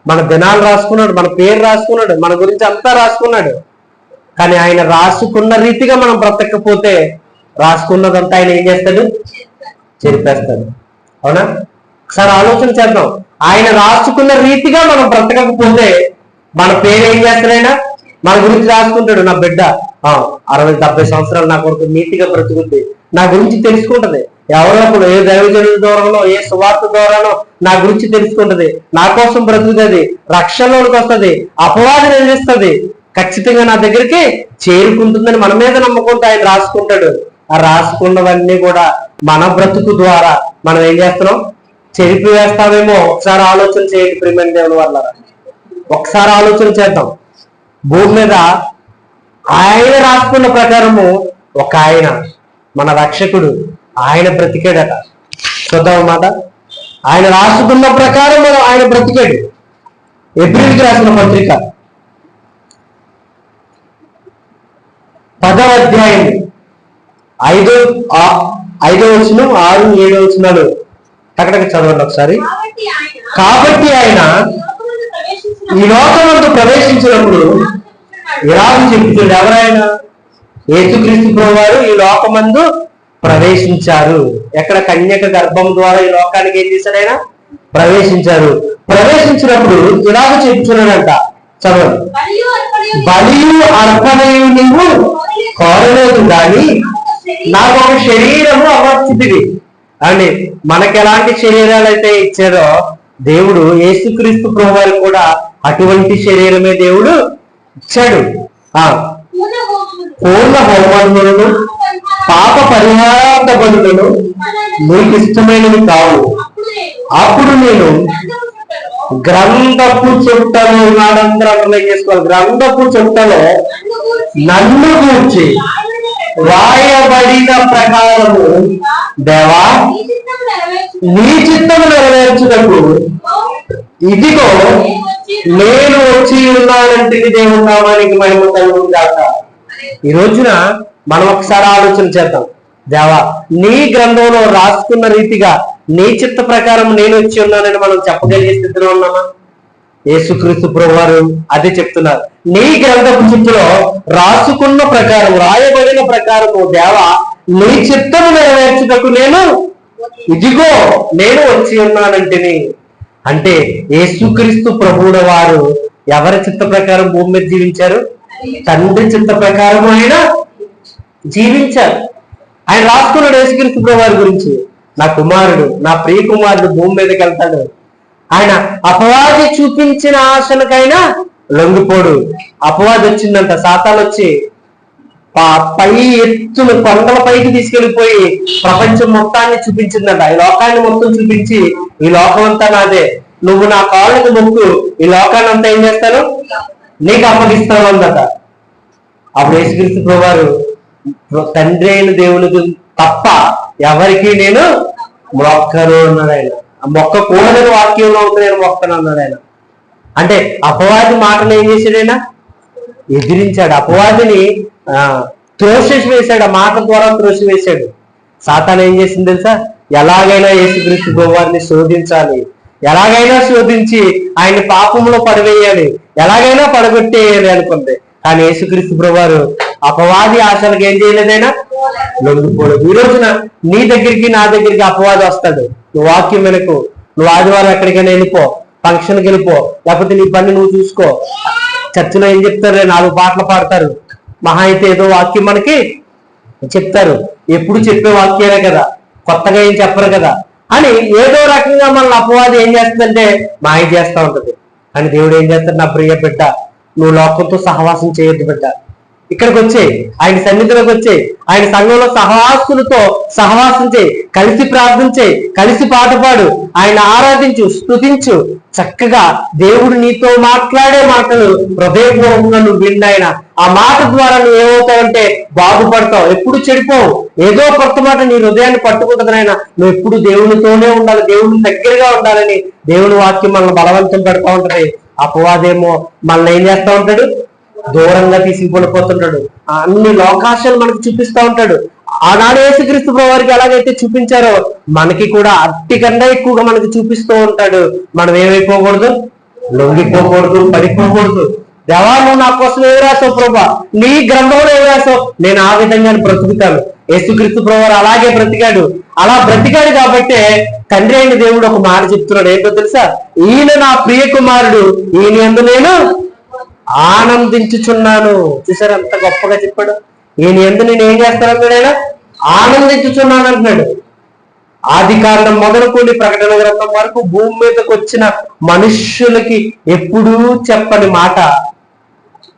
మన దినాలు రాసుకున్నాడు, మన పేరు రాసుకున్నాడు, మన గురించి అంతా రాసుకున్నాడు. కానీ ఆయన రాసుకున్న రీతిగా మనం బ్రతకపోతే రాసుకున్నదంతా ఆయన ఏం చేస్తాడు? చెరిపేస్తాడు. అవునా? ఒకసారి ఆలోచన చేద్దాం. ఆయన రాసుకున్న రీతిగా మనం బ్రతకకపోతే మన పేరు ఏం చేస్తాడైనా? మన గురించి రాసుకుంటాడు. నా బిడ్డ 60-70 సంవత్సరాలు నా కొరకు నీతిగా బ్రతుకుద్ది, నా గురించి తెలుసుకుంటది. ఎవరో ఏ దైవజనుల ద్వారానో, ఏ సువార్త ద్వారానో నా గురించి తెలుసుకుంటది. నా కోసం బ్రతుకుతుంది, రక్షణలోకి వస్తుంది, అపవాదం నిలుస్తుంది, ఖచ్చితంగా నా దగ్గరికి చేరుకుంటుందని మన మీద నమ్మకంతో ఆయన రాసుకుంటాడు. ఆ రాసుకున్నవన్నీ కూడా మన బ్రతుకు ద్వారా మనం ఏం చేస్తున్నాం? చెరిపి వేస్తామేమో. ఒకసారి ఆలోచన చేయండి ప్రియమైన దేవుని వల్ల. ఒకసారి ఆలోచన చేద్దాం. భూమి మీద ఆయన రాసుకున్న ప్రకారము ఒక ఆయన, మన రక్షకుడు, ఆయన బ్రతికాడట. చూద్దాం మాట. ఆయన రాసుకున్న ప్రకారం ఆయన బ్రతికాడు. ఎబ్రిల్కి రాసిన పత్రిక 10వ అధ్యాయం 5వ వచనం 6, 7 వచనాలు టకటక చదవండి ఒకసారి. కాబట్టి ఆయన ఈ లోకమందు ప్రవేశించినప్పుడు ఇలాగ చెప్తున్నాడు. ఎవరైనా? యేసుక్రీస్తు ప్రభువారు ఈ లోకమందు ప్రవేశించారు. ఎక్కడ? కన్యక గర్భం ద్వారా ఈ లోకానికి ఏం చేశాడు? ఆయన ప్రవేశించారు. ప్రవేశించినప్పుడు ఇలాగ చెప్తున్నాడంట. చదవండి. బలియు అర్పణయు నీవు కోరలేదు కానీ నాకు ఒక శరీరము అమర్చితివి అని. మనకి ఎలాంటి శరీరాలు అయితే ఇచ్చారో దేవుడు యేసుక్రీస్తు ప్రభువారికి కూడా అటువంటి శరీరమే దేవుడు ఇచ్చాడు. పూర్ణ హోమములను, పాప పరిహారార్థ బలులను నీకు ఇష్టమైనవి కావు. అప్పుడు నేను గ్రంథపు చుట్టలో నాడంతా అర్థం చేసుకోవాలి. గ్రంథపు చుట్టలో నన్ను గూర్చి రాయబడిన ప్రకారము దేవా నీ చిత్తము నెరవేర్చుటకు ఇదిగో నేను వచ్చి ఉన్నానంటే దేవుని నామానికి మహిమ కలుగును గాక. ఈ రోజున మనం ఒకసారి ఆలోచన చేద్దాం. దేవా నీ గ్రంథంలో రాసుకున్న రీతిగా నీ చిత్త ప్రకారం నేను వచ్చి ఉన్నానని మనం చెప్పగలిగే స్థితిలో ఉన్నామా? యేసుక్రీస్తు ప్రభువారు అదే చెప్తున్నారు. నీ గ్రంథపు చిత్తులో రాసుకున్న ప్రకారం, రాయబడిన ప్రకారము దేవా నీ చిత్తము నెరవేర్చుటకు నేను ఇదిగో నేను వచ్చి ఉన్నానంటిని. అంటే యేసుక్రీస్తు ప్రభువుల వారు ఎవరి చిత్త ప్రకారం భూమి మీద జీవించారు? తండ్రి చిత్త ప్రకారం ఆయన జీవించారు. ఆయన రాసుకున్నాడు యేసుక్రీస్తు ప్రభువారి గురించి, నా కుమారుడు, నా ప్రియ కుమారుడు భూమి మీదకి వెళ్తాడు. ఆయన అపవాది చూపించిన ఆశలకైనా లొంగిపోడు. అపవాది వచ్చిందంట, సాతాను వచ్చి పై ఎత్తులు కొండల పైకి తీసుకెళ్లిపోయి ప్రపంచం మొత్తాన్ని చూపించిందంట. ఈ లోకాన్ని మొత్తం చూపించి, ఈ లోకం అంతా నాదే, నువ్వు నా కాళ్ళకి మొక్కు, ఈ లోకాన్ని అంతా ఏం చేస్తాను నీకు అప్పగిస్తాను అందట. అప్పుడు యేసుక్రీస్తు ప్రభువారు తండ్రి అయిన దేవునికి తప్ప ఎవరికి నేను మొక్కను అన్నాడు. ఆయన మొక్కకూడదని వాక్యంలో ఉంది, నేను మొక్కను అన్నాడు ఆయన. అంటే అపవాది మాటను ఏం చేశాడు? ఆయన ఎదిరించాడు, అపవాదిని త్రోసి వేశాడు, ఆ మాట ద్వారా త్రోసి వేశాడు. సాతాను ఏం చేసింది తెలుసా? ఎలాగైనా యేసుక్రీస్తు ప్రభువారిని శోధించాలి, ఎలాగైనా శోధించి ఆయన పాపంలో పడవేయాలి, ఎలాగైనా పడగొట్టేయాలి అనుకుంది. కానీ యేసుక్రీస్తు ప్రభువారు అపవాది ఆశలకు ఏం చేయలేదైనా లొంగిపోడు. ఈ రోజున నీ దగ్గరికి నా దగ్గరికి అపవాది వస్తాడు. నువ్వు వాక్యం వెనుకు, నువ్వు ఆదివారం ఎక్కడికైనా వెళ్ళిపో, ఫంక్షన్కి వెళ్ళిపో, లేకపోతే నీ పని నువ్వు చూసుకో. చర్చిలో ఏం చెప్తారు? 4 పాటలు పాడతారు, మహా అయితే ఏదో వాక్యం మనకి చెప్తారు. ఎప్పుడు చెప్పే వాక్యాలే కదా, కొత్తగా ఏం చెప్పరు కదా అని ఏదో రకంగా మన అపవాది ఏం చేస్తుందంటే మాయ చేస్తూ ఉంటది. అని దేవుడు ఏం చేస్తాడు? నా ప్రియ బిడ్డ, నువ్వు లోకంతో సహవాసం చేయొద్దు బిడ్డ, ఇక్కడికి వచ్చే ఆయన సన్నిధిలోకి వచ్చే ఆయన సంఘంలో సహవాసులతో సహవాసం చేయి, కలిసి ప్రార్థన చేయి, కలిసి పాట పాడు, ఆయన ఆరాధించు, స్తుతించు. చక్కగా దేవుడు నీతో మాట్లాడే మాటలు హృదయపూర్వకంగా నువ్వు విన్నాయన. ఆ మాట ద్వారా నువ్వు ఏమవుతావంటే బాగుపడతావు, ఎప్పుడు చెడిపోవు. ఏదో కొత్త మాట నీ హృదయాన్ని పట్టుకుంటుంది నాయన. నువ్వు ఎప్పుడు దేవునితోనే ఉండాలి, దేవుని దగ్గరగా ఉండాలని దేవుని వాక్యం మనల్ని బలవంతం పెడతా ఉంటది. అపవాదేమో మనల్ని ఏం చేస్తా ఉంటాడు? దూరంగా తీసుకుపోతుంటాడు, అన్ని లోకాశాలు మనకు చూపిస్తా ఉంటాడు. ఆనాడు యేసుక్రీస్తు ప్రభువారికి ఎలాగైతే చూపించారో మనకి కూడా అట్టికన్నా ఎక్కువగా మనకి చూపిస్తూ ఉంటాడు. మనం ఏమైపోకూడదు? లొంగిపోకూడదు, పడిపోకూడదు. దేవా నువ్వు నా కోసం ఏమి రాసావు ప్రభా, నీ గ్రంథంలో ఏమి రాసావు, నేను ఆ విధంగా బ్రతుకుతాను. యేసుక్రీస్తు ప్రభువారు అలాగే బ్రతికాడు. అలా బ్రతికాడు కాబట్టే తండ్రి అయిన దేవుడు ఒక మాట చెప్తున్నాడు. ఏంటో తెలుసా? ఈయన నా ప్రియ కుమారుడు, ఈయన యందు నేను ఆనందించుచున్నాను. చూసారు అంత గొప్పగా చెప్పాడు. ఈయన యందు నేను ఏం చేస్తానన్నాడు? ఆయన ఆనందించుచున్నాను అంటున్నాడు. ఆది కాండం మొదలుకొని ప్రకటన గ్రంథం వరకు భూమి మీదకి వచ్చిన మనుష్యులకి ఎప్పుడూ చెప్పని మాట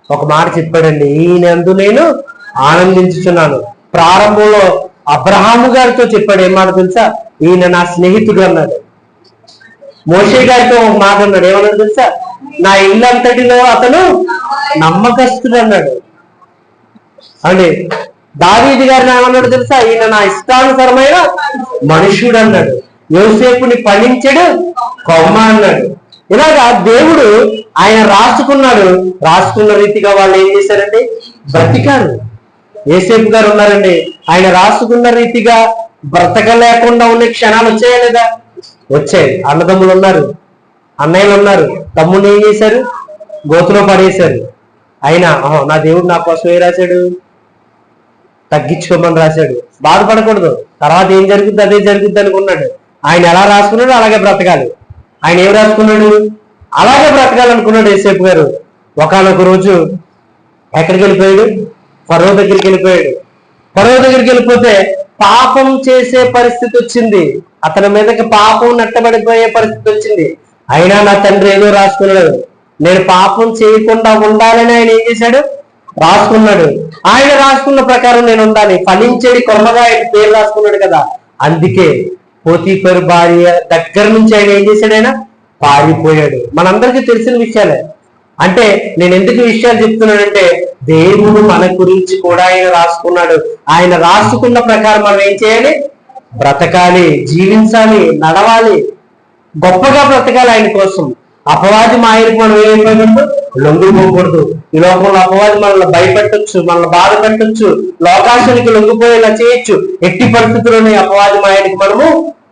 ఒక మాట చెప్పాడండి. ఈయన యందు నేను ఆనందించుచున్నాను. ప్రారంభంలో అబ్రహాము గారితో చెప్పాడు. ఏం మాట తెలుసా? ఈయన నా స్నేహితుడు అన్నాడు. మోషే గారితో ఒక మాట అన్నాడు. ఏమన్నాడు తెలుసా? నా ఇల్లంతటిలో అతను నమ్మకస్తుడు అన్నాడు. అంటే దావీదు గారిని ఏమన్నాడు తెలుసా? ఈయన నా ఇష్టానుసరమైన మనుష్యుడు అన్నాడు. యోసేపుని ఫలించడు కొమ్మ అన్నాడు. ఇలాగా దేవుడు ఆయన రాసుకున్నాడు. రాసుకున్న రీతిగా వాళ్ళు ఏం చేశారండి? బ్రతికారు. యోసేపు గారు ఉన్నారండి, ఆయన రాసుకున్న రీతిగా బ్రతకలేకుండా ఉన్న క్షణాలు వచ్చాయా లేదా? వచ్చాయి. అన్నదమ్ములు ఉన్నారు, అన్నయ్యలు ఉన్నారు, తమ్ముడిని ఏం చేశారు? గోతులో పడేశారు. అయినా నా దేవుడు నా కోసం ఏ రాశాడు? తగ్గించుకోమని రాశాడు. బాధపడకూడదు, తర్వాత ఏం జరుగుద్ది అదే జరుగుద్ది అనుకున్నాడు. ఆయన ఎలా రాసుకున్నాడు అలాగే బ్రతకాలి. ఆయన ఏం రాసుకున్నాడు? అలాగే బ్రతకాలనుకున్నాడు యేసేపు గారు. ఒకానొక రోజు ఎక్కడికి వెళ్ళిపోయాడు? ఫరో దగ్గరికి వెళ్ళిపోయాడు. ఫరో దగ్గరికి వెళ్ళిపోతే పాపం చేసే పరిస్థితి వచ్చింది. అతని మీదకి పాపం నెట్టబడిపోయే పరిస్థితి వచ్చింది. అయినా నా తండ్రి ఏదో రాసుకున్నాడు, నేను పాపం చేయకుండా ఉండాలని ఆయన ఏం చేశాడు? రాసుకున్నాడు. ఆయన రాసుకున్న ప్రకారం నేను ఉండాలి. ఫలించేది కొమ్మగా ఆయన పేరు రాసుకున్నాడు కదా. అందుకే పోతీఫరు భార్య దగ్గర నుంచి ఆయన ఏం చేశాడు? ఆయన పారిపోయాడు. మనందరికీ తెలిసిన విషయాలే. అంటే నేను ఎందుకు విషయాలు చెప్తున్నానంటే దేవుడు మన గురించి కూడా ఆయన రాసుకున్నాడు. ఆయన రాసుకున్న ప్రకారం మనం ఏం చేయాలి? బ్రతకాలి, జీవించాలి, నడవాలి, గొప్పగా బ్రతకాలి ఆయన కోసం. అపవాది మాయకు మనం ఏమైపోకూడదు, లొంగిపోకూడదు. ఈ లోకంలో అపవాది మనల్ని భయపెట్టొచ్చు, మనల్ని బాధ పెట్టొచ్చు, లోకాశానికి లొంగిపోయేలా చేయొచ్చు. ఎట్టి పరిస్థితుల్లోనే అపవాది మాయనికి మనము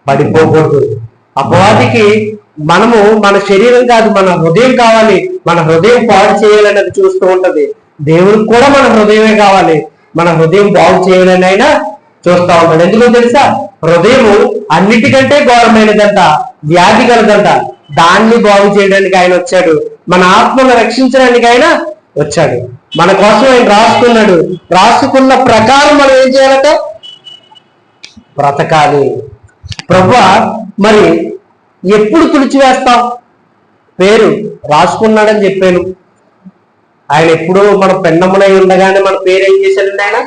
పడిపోకూడదు. అపవాదికి మనము మన శరీరం కాదు, మన హృదయం కావాలి. మన హృదయం పాడు చేయాలనేది చూస్తూ ఉంటది. దేవుడికి కూడా మన హృదయమే కావాలి. మన హృదయం బాగు చేయాలని అయినా చూస్తూ ఉంటాడు. ఎందుకో తెలుసా, హృదయము అన్నిటికంటే ఘోరమైనదంట, వ్యాధి కలదంట. దాన్ని బాగు చేయడానికి ఆయన వచ్చాడు. మన ఆత్మను రక్షించడానికి ఆయన వచ్చాడు. మన కోసం ఆయన రాసుకున్నాడు. రాసుకున్న ప్రకారం మనం ఏం చేయాలట, బ్రతకాలి. ప్రభువా మరి ఎప్పుడు తుడిచివేస్తాం? పేరు రాసుకున్నాడని చెప్పాను. ఆయన ఎప్పుడూ మన పెన్నమ్మనై ఉండగానే మన పేరు ఏం చేశాడండి, ఆయన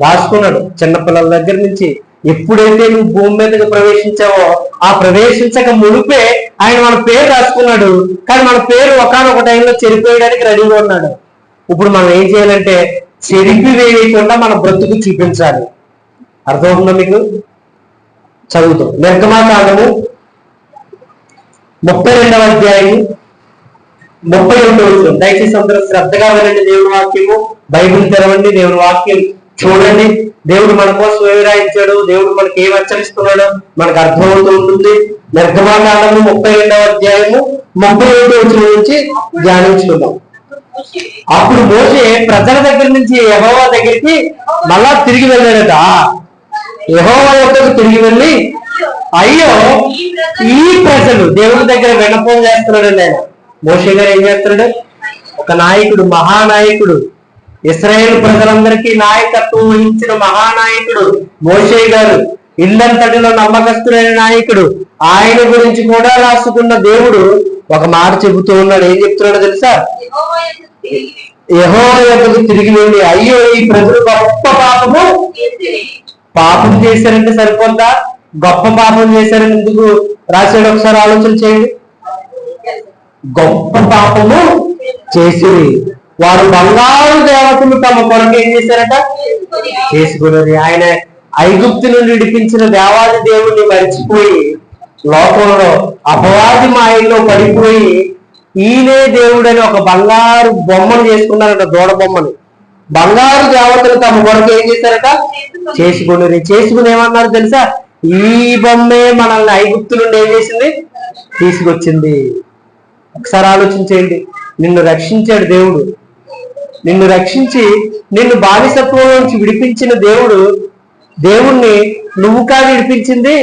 రాసుకున్నాడు. చిన్నపిల్లల దగ్గర నుంచి ఎప్పుడైతే నువ్వు భూమి మీదకి ప్రవేశించావో ఆ ప్రవేశించక మునిపే ఆయన మన పేరు రాసుకున్నాడు. కానీ మన పేరు ఒకానొక టైంలో చెరిపోయడానికి రెడీగా ఉన్నాడు. ఇప్పుడు మనం ఏం చేయాలంటే చెరిపి వేయకుండా మన బ్రతుకు చూపించాలి. అర్థమవుతుందా మీకు? చదువుతాం. నిర్గమాకాండము 32వ అధ్యాయం 31వ వచనం. దయచేసి అందరూ శ్రద్ధగా వినండి దేవుని వాక్యము. బైబిల్ తెరవండి, దేవుని వాక్యం చూడండి. దేవుడు మన కోసం ఏమి రాయించాడు, దేవుడు మనకి ఏమి హెచ్చరిస్తున్నాడో మనకు అర్థమవుతూ ఉంటుంది. నిర్గమాకాండము 32వ అధ్యాయము 31వ వచనం నుంచి ధ్యానించుకుందాం. అప్పుడు మోషే ప్రజల దగ్గర నుంచి యెహోవా దగ్గరికి మళ్ళా తిరిగి వెళ్ళాడట. యెహోవా యొక్కకు తిరిగి వెళ్ళి, అయ్యో ఈ ప్రజలు దేవుడి దగ్గర విన్నపం చేస్తున్నాడండి. ఆయన మోషే గారు ఏం చేస్తున్నాడు? ఒక నాయకుడు, మహానాయకుడు, ఇశ్రాయేలు ప్రజలందరికీ నాయకత్వం వహించిన మహానాయకుడు మోషే గారు, ఇల్లంతటిలో నమ్మకస్తుడైన నాయకుడు. ఆయన గురించి కూడా రాసుకున్న దేవుడు ఒక మాట చెబుతూ ఉన్నాడు. ఏం చెప్తున్నాడో తెలుసా? యెహోవా యొక్కకు తిరిగి వెళ్ళి, అయ్యో ఈ ప్రజలు గొప్ప పాపం చేశారంటే సరిపోద్దా? గొప్ప పాపం చేశారని ఎందుకు రాశాడు? ఒకసారి ఆలోచన చేయండి. గొప్ప పాపము చేసి వారు బంగారు దేవతలు తమ కొరకు ఏం చేశారట? చేసుకున్నది. ఆయన ఐగుప్తు నుండి విడిపించిన దేవాది దేవుణ్ణి మరిచిపోయి లోకంలో అపవాది మాయల్లో పడిపోయి ఈయనే దేవుడని ఒక బంగారు బొమ్మను చేసుకున్నారట, దూడ బొమ్మని. బంగారు దేవతలు తమ కొరకు ఏం చేశారట? చేసుకున్నది. చేసుకుని ఏమన్నారు తెలుసా? ఈ బొమ్మే మనల్ని ఐగుప్తు నుండి ఏం చేసింది? తీసుకొచ్చింది. ఒకసారి ఆలోచించేయండి. నిన్ను రక్షించాడు దేవుడు. నిన్ను రక్షించి నిన్ను బానిసత్వం నుంచి విడిపించిన దేవుణ్ణి నువ్వు కాదు విడిపించింది,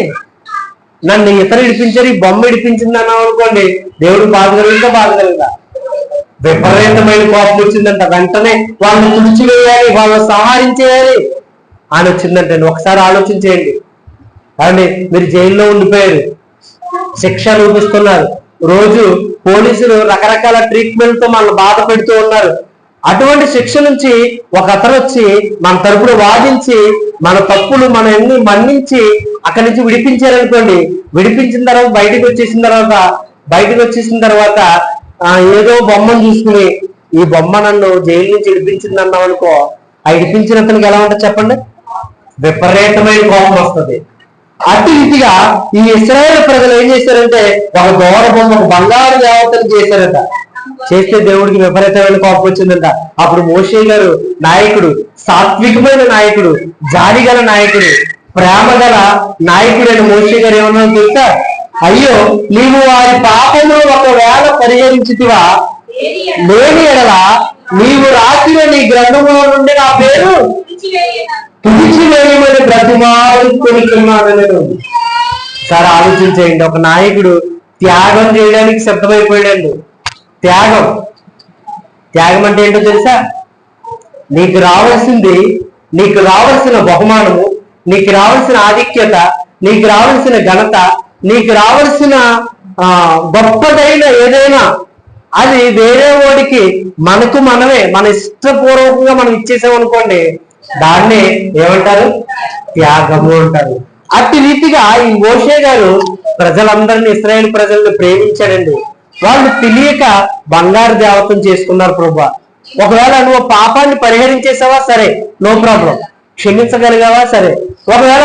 నన్ను ఇతరు విడిపించారు, ఈ బొమ్మ విడిపించింది అన్నావు అనుకోండి, దేవుడు బాధగలుగుతా విపరీతమైన కోపం వచ్చిందంట. వెంటనే వాళ్ళని తుడిచివేయాలి, వాళ్ళని సంహరించేయాలి అని వచ్చిందంటే. ఒకసారి ఆలోచించేయండి. కానీ మీరు జైల్లో ఉండిపోయారు, శిక్ష రూపిస్తున్నారు. రోజు పోలీసులు రకరకాల ట్రీట్మెంట్ తో మనల్ని బాధ పెడుతూ ఉన్నారు. అటువంటి శిక్ష నుంచి ఒక అతను వచ్చి మన తరపున వాదించి మన తప్పులు మన ఎన్ని మన్నించి అక్కడి నుంచి విడిపించారనుకోండి. విడిపించిన తర్వాత బయటకు వచ్చేసిన తర్వాత ఏదో బొమ్మను చూసుకుని, ఈ బొమ్మ నన్ను జైలు నుంచి విడిపించింది అన్నాం అనుకో, ఆ విడిపించిన అతనికి ఎలా ఉంటుంది చెప్పండి? విపరీతమైన కోపం వస్తుంది. అటు ఇటుగా ఈ ఇశ్రాయేలు ప్రజలు ఏం చేశారంటే ఒక గోడ బొమ్మ, ఒక బంగారు దేవతలు చేశారట. చేస్తే దేవుడికి విపరీతమైన కోపం వచ్చిందంట. అప్పుడు మోషే గారు నాయకుడు, సాత్వికమైన నాయకుడు, జాలిగల నాయకుడు, ప్రేమగల నాయకుడైన మోషే గారు ఏమన్నా తెలుసా? అయ్యో నీవు వారి పాపము ఒకవేళ పరిహరించితివా, లేని ఎడల నీవు రాసిన నీ గ్రంథములో నుండి నా పేరు తుడిచివేయమని బ్రతిమాలుకొనుచున్నాడని. సరే ఆలోచించేయండి. ఒక నాయకుడు త్యాగం చేయడానికి సిద్ధమైపోయాడండి. త్యాగం అంటే ఏంటో తెలుసా? నీకు రావాల్సిన బహుమానము, నీకు రావాల్సిన ఆధిక్యత, నీకు రావాల్సిన ఘనత, నీకు రావాల్సిన గొప్పదైన ఏదైనా అది వేరే వాడికి మనకు మనమే మన ఇష్టపూర్వకంగా మనం ఇచ్చేసామనుకోండి, దాన్నే ఏమంటారు? త్యాగము అంటారు. అట్టి రీతిగా ఈ మోషే గారు ప్రజలందరినీ, ఇశ్రాయేలు ప్రజల్ని ప్రేమించాడండి. వాళ్ళు తెలియక బంగారు దేవతను చేసుకున్నారు. ప్రభువా, ఒకవేళ నువ్వు పాపాన్ని పరిహరించేసావా, సరే, నో ప్రాబ్లం, క్షమించగలిగావా, సరే. ఒకవేళ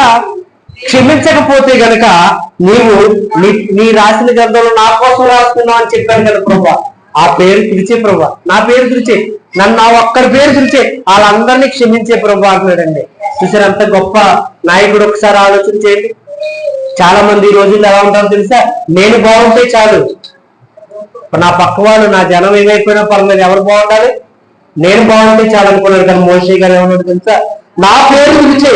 క్షమించకపోతే గనక నీవు నీ రాసిన గ్రంథంలో నా కోసం రాసుకున్నావు అని చెప్పాను కదా ప్రభా, ఆ పేరు పిలిచే ప్రభా, నా పేరు పిలిచే, నన్ను నా ఒక్కరి పేరు పిలిచే వాళ్ళందరినీ క్షమించే ప్రభా అంటున్నాడండి. చూసారు అంత గొప్ప నాయకుడు. ఒకసారి ఆలోచన చేయండి. చాలా మంది ఈ రోజుల్లో ఎలా ఉంటారో తెలుసా, నేను బాగుంటే చాలు, నా పక్క వాళ్ళు నా జనం ఏమైపోయినా పర్లేదు, ఎవరు బాగుండాలి, నేను బాగుంటే చాలు అనుకున్నాడు. కానీ మోషే గారు ఏమన్నాడు తెలుసా, నా పేరు పిలిచే,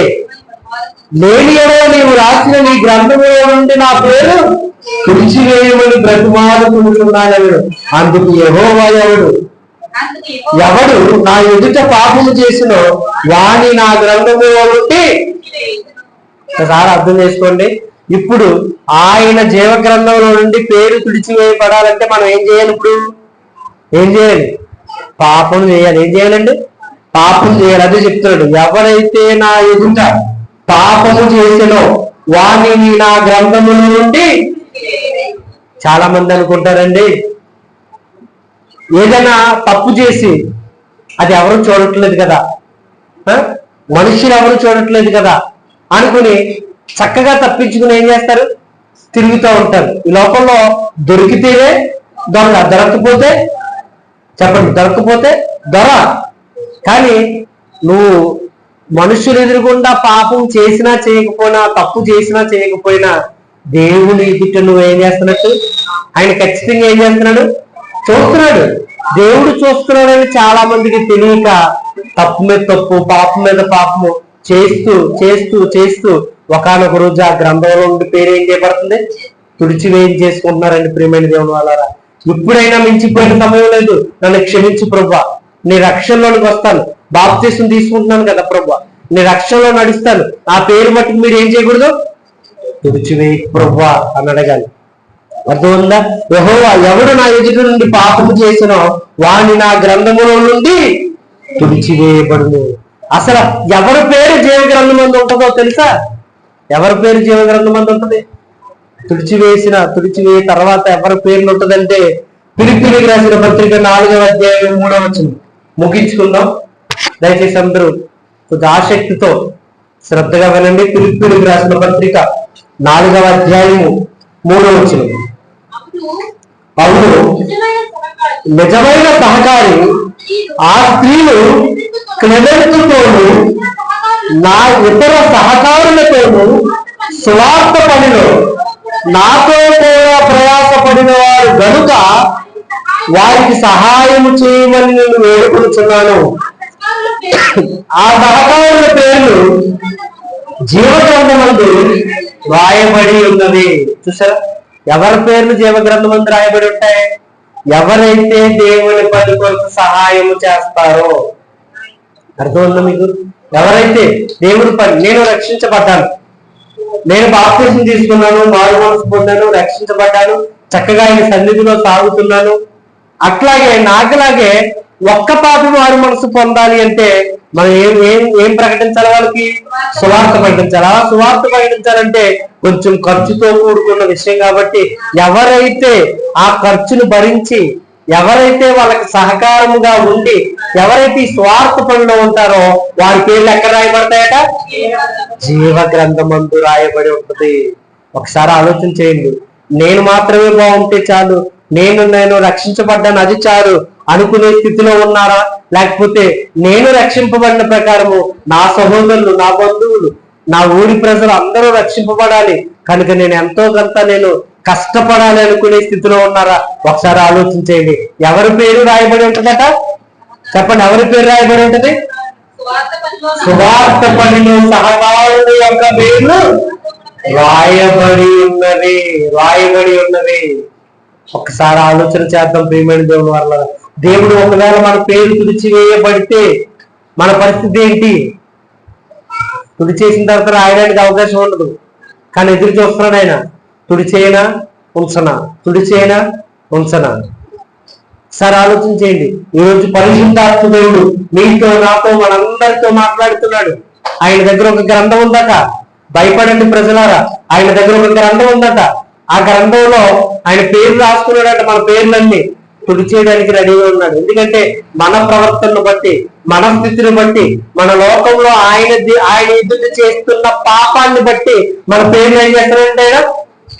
లేని ఎవరో నీవు రాసిన నీ గ్రంథంలో నుండి నా పేరు తుడిచివేయమని బ్రతిమాలుకుంటున్నాడు. అందుకు యెహోవా ఎవడు నా ఎదుట పాపము చేసినో వాణ్ణి నా గ్రంథంలో నుండి. ఒకసారి అర్థం చేసుకోండి. ఇప్పుడు ఆయన జీవ గ్రంథంలో నుండి పేరు తుడిచివేయబడాలంటే మనం ఏం చేయాలి? ఇప్పుడు ఏం చేయాలి? పాపం చేయాలి. ఏం చేయాలండి? పాపం చేయాలి. అదే చెప్తున్నాడు, ఎవరైతే నా ఎదుట పాపము చేసినో వాణ్ణి నా గ్రంథముల నుండి. చాలా మంది అనుకుంటారండి, ఏదైనా తప్పు చేసి అది ఎవరు చూడట్లేదు కదా, మనుషులు ఎవరు చూడట్లేదు కదా అనుకుని చక్కగా తప్పించుకుని ఏం చేస్తారు? తిరుగుతూ ఉంటారు. ఈ లోకంలో దొరికితేనే దొర, దొరకపోతే చెప్పండి, దొరకపోతే దొర. కానీ నువ్వు మనుషులు ఎదురుగుండా పాపం చేసినా చేయకపోయినా, తప్పు చేసినా చేయకపోయినా దేవుని ఎదుట నువ్వు ఏం చేస్తున్నట్టు ఆయన ఖచ్చితంగా ఏం చేస్తున్నాడు? చూస్తున్నాడు. దేవుడు చూస్తున్నాడని చాలా మందికి తెలియక తప్పు మీద తప్పు, పాపం మీద పాపము చేస్తూ చేస్తూ చేస్తూ ఒకనొక రోజు ఆ గ్రంథంలో ఉండి పేరు ఏం చేయబడుతుంది? తుడిచివేయం చేసుకుంటున్నారండి. ప్రియమైన దేవుని వాళ్ళారా, ఇప్పుడైనా మించిపోయిన సమయం లేదు. నన్ను క్షమించు ప్రభా, నీ రక్షణలోనికి వస్తాను, బాప్తిసం తీసుకుంటున్నాను కదా ప్రభా, నీ రక్షణలో నడుస్తాను, ఆ పేరు మట్టుకు మీరు ఏం చేయకూడదు? తుడిచివేయి ప్రభా అని అడగాలి. అర్థమైందా? యెహోవా ఎవడు నా ఎదుట నుండి పాపము చేసినో వాణ్ణి నా గ్రంథములో నుండి తుడిచివేయబడును. అసలు ఎవరి పేరు జీవ గ్రంథం మందు ఉంటుందో తెలుసా? ఎవరి పేరు జీవ గ్రంథం మందు ఉంటుంది? తుడిచివేయ తర్వాత ఎవరి పేర్లు ఉంటుందంటే, ఫిలిప్పీయులకు రాసిన పత్రిక 4వ అధ్యాయం 3వ వచనం. ముగించుకుందాం దయచేసి అందరూ కొద్ది ఆసక్తితో శ్రద్ధగా వినండి. ఫిలిప్పీయులకు రాసిన పత్రిక 4వ అధ్యాయము 3వ వచనం. అవును, నిజమైన సహకారి ఆ స్త్రీలు క్లెమెంతుతోను నా ఇతర సహకారులతోను సువార్త పనిలో నాతో కూడా ప్రయాసపడిన వారు గనుక వారికి సహాయం చేయమని నేను వేడుకొనుచున్నాను. ఆ సహకారుల పేర్లు జీవగ్రంథమందు రాయబడి ఉన్నది. చూసారా, ఎవరి పేర్లు జీవగ్రంథమందు రాయబడి ఉంటాయి? ఎవరైతే దేవుని పని కొరకు సహాయం చేస్తారో. అర్థమైందా మీకు? ఎవరైతే దేవుని పని, నేను రక్షించబడ్డాను, నేను బాప్తిసం తీసుకున్నాను, మారు మనసు పొందాను, రక్షించబడ్డాను, చక్కగా ఆయన సన్నిధిలో సాగుతున్నాను, అట్లాగే నాకులాగే ఒక్క పాపి మారు మనసు పొందాలి అంటే మనం ఏం ప్రకటించాలి? వాళ్ళకి సువార్త ప్రకటించాలి. ఆ సువార్త ప్రకటించాలంటే కొంచెం ఖర్చుతో కూడుకున్న విషయం కాబట్టి ఎవరైతే ఆ ఖర్చును భరించి, ఎవరైతే వాళ్ళకి సహకారముగా ఉండి, ఎవరైతే ఈ స్వార్థ పనిలో ఉంటారో వారి పేర్లు ఎక్కడ రాయబడతాయట? జీవ గ్రంథమందు రాయబడి ఉంటుంది. ఒకసారి ఆలోచన చేయండి. నేను మాత్రమే బాగుంటే చాలు, నేను రక్షించబడ్డాను అది చాలు అనుకునే స్థితిలో ఉన్నారా? లేకపోతే నేను రక్షింపబడిన ప్రకారము నా సహోదరులు, నా బంధువులు, నా ఊరి ప్రజలు అందరూ రక్షింపబడాలి కనుక నేను ఎంతో కొంత నేను కష్టపడాలి అనుకునే స్థితిలో ఉన్నారా? ఒకసారి ఆలోచించేయండి. ఎవరి పేరు రాయబడి ఉంటుందట? చెప్పండి, ఎవరి పేరు రాయబడి ఉంటుంది? సువార్త పనిలో సహకారుల యొక్క పేర్లు రాయబడి ఉన్నవి. ఒకసారి ఆలోచన చేద్దాం ప్రియమైన దేవుని వల్ల. దేవుడు ఒకవేళ మన పేరు తుడిచివేయబడితే మన పరిస్థితి ఏంటి? తుడిచేసిన తర్వాత రాయడానికి అవకాశం ఉండదు. కానీ ఎదురు చూస్తున్నాడు ఆయన, తుడిచేయనా ఉంచనా, తుడిచేయనా ఉంచనా. సార్ ఆలోచన చేయండి. ఈరోజు పరిశుద్ధాత్మ దేవుడు మీతో, నాతో, మనందరితో మాట్లాడుతున్నాడు. ఆయన దగ్గర ఒక గ్రంథం ఉందట. భయపడండి ప్రజలారా, ఆయన దగ్గర ఒక గ్రంథం ఉందట. ఆ గ్రంథంలో ఆయన పేరు రాసుకున్నాడట, మన పేర్లన్నీ. తుడిచేయడానికి రెడీగా ఉన్నాడు. ఎందుకంటే మన ప్రవర్తనను బట్టి, మన స్థితిని బట్టి, మన లోకంలో ఆయన ఎదుట చేస్తున్న పాపాన్ని బట్టి మన పేరు ఏం చేస్తున్నాడంటే ఆయన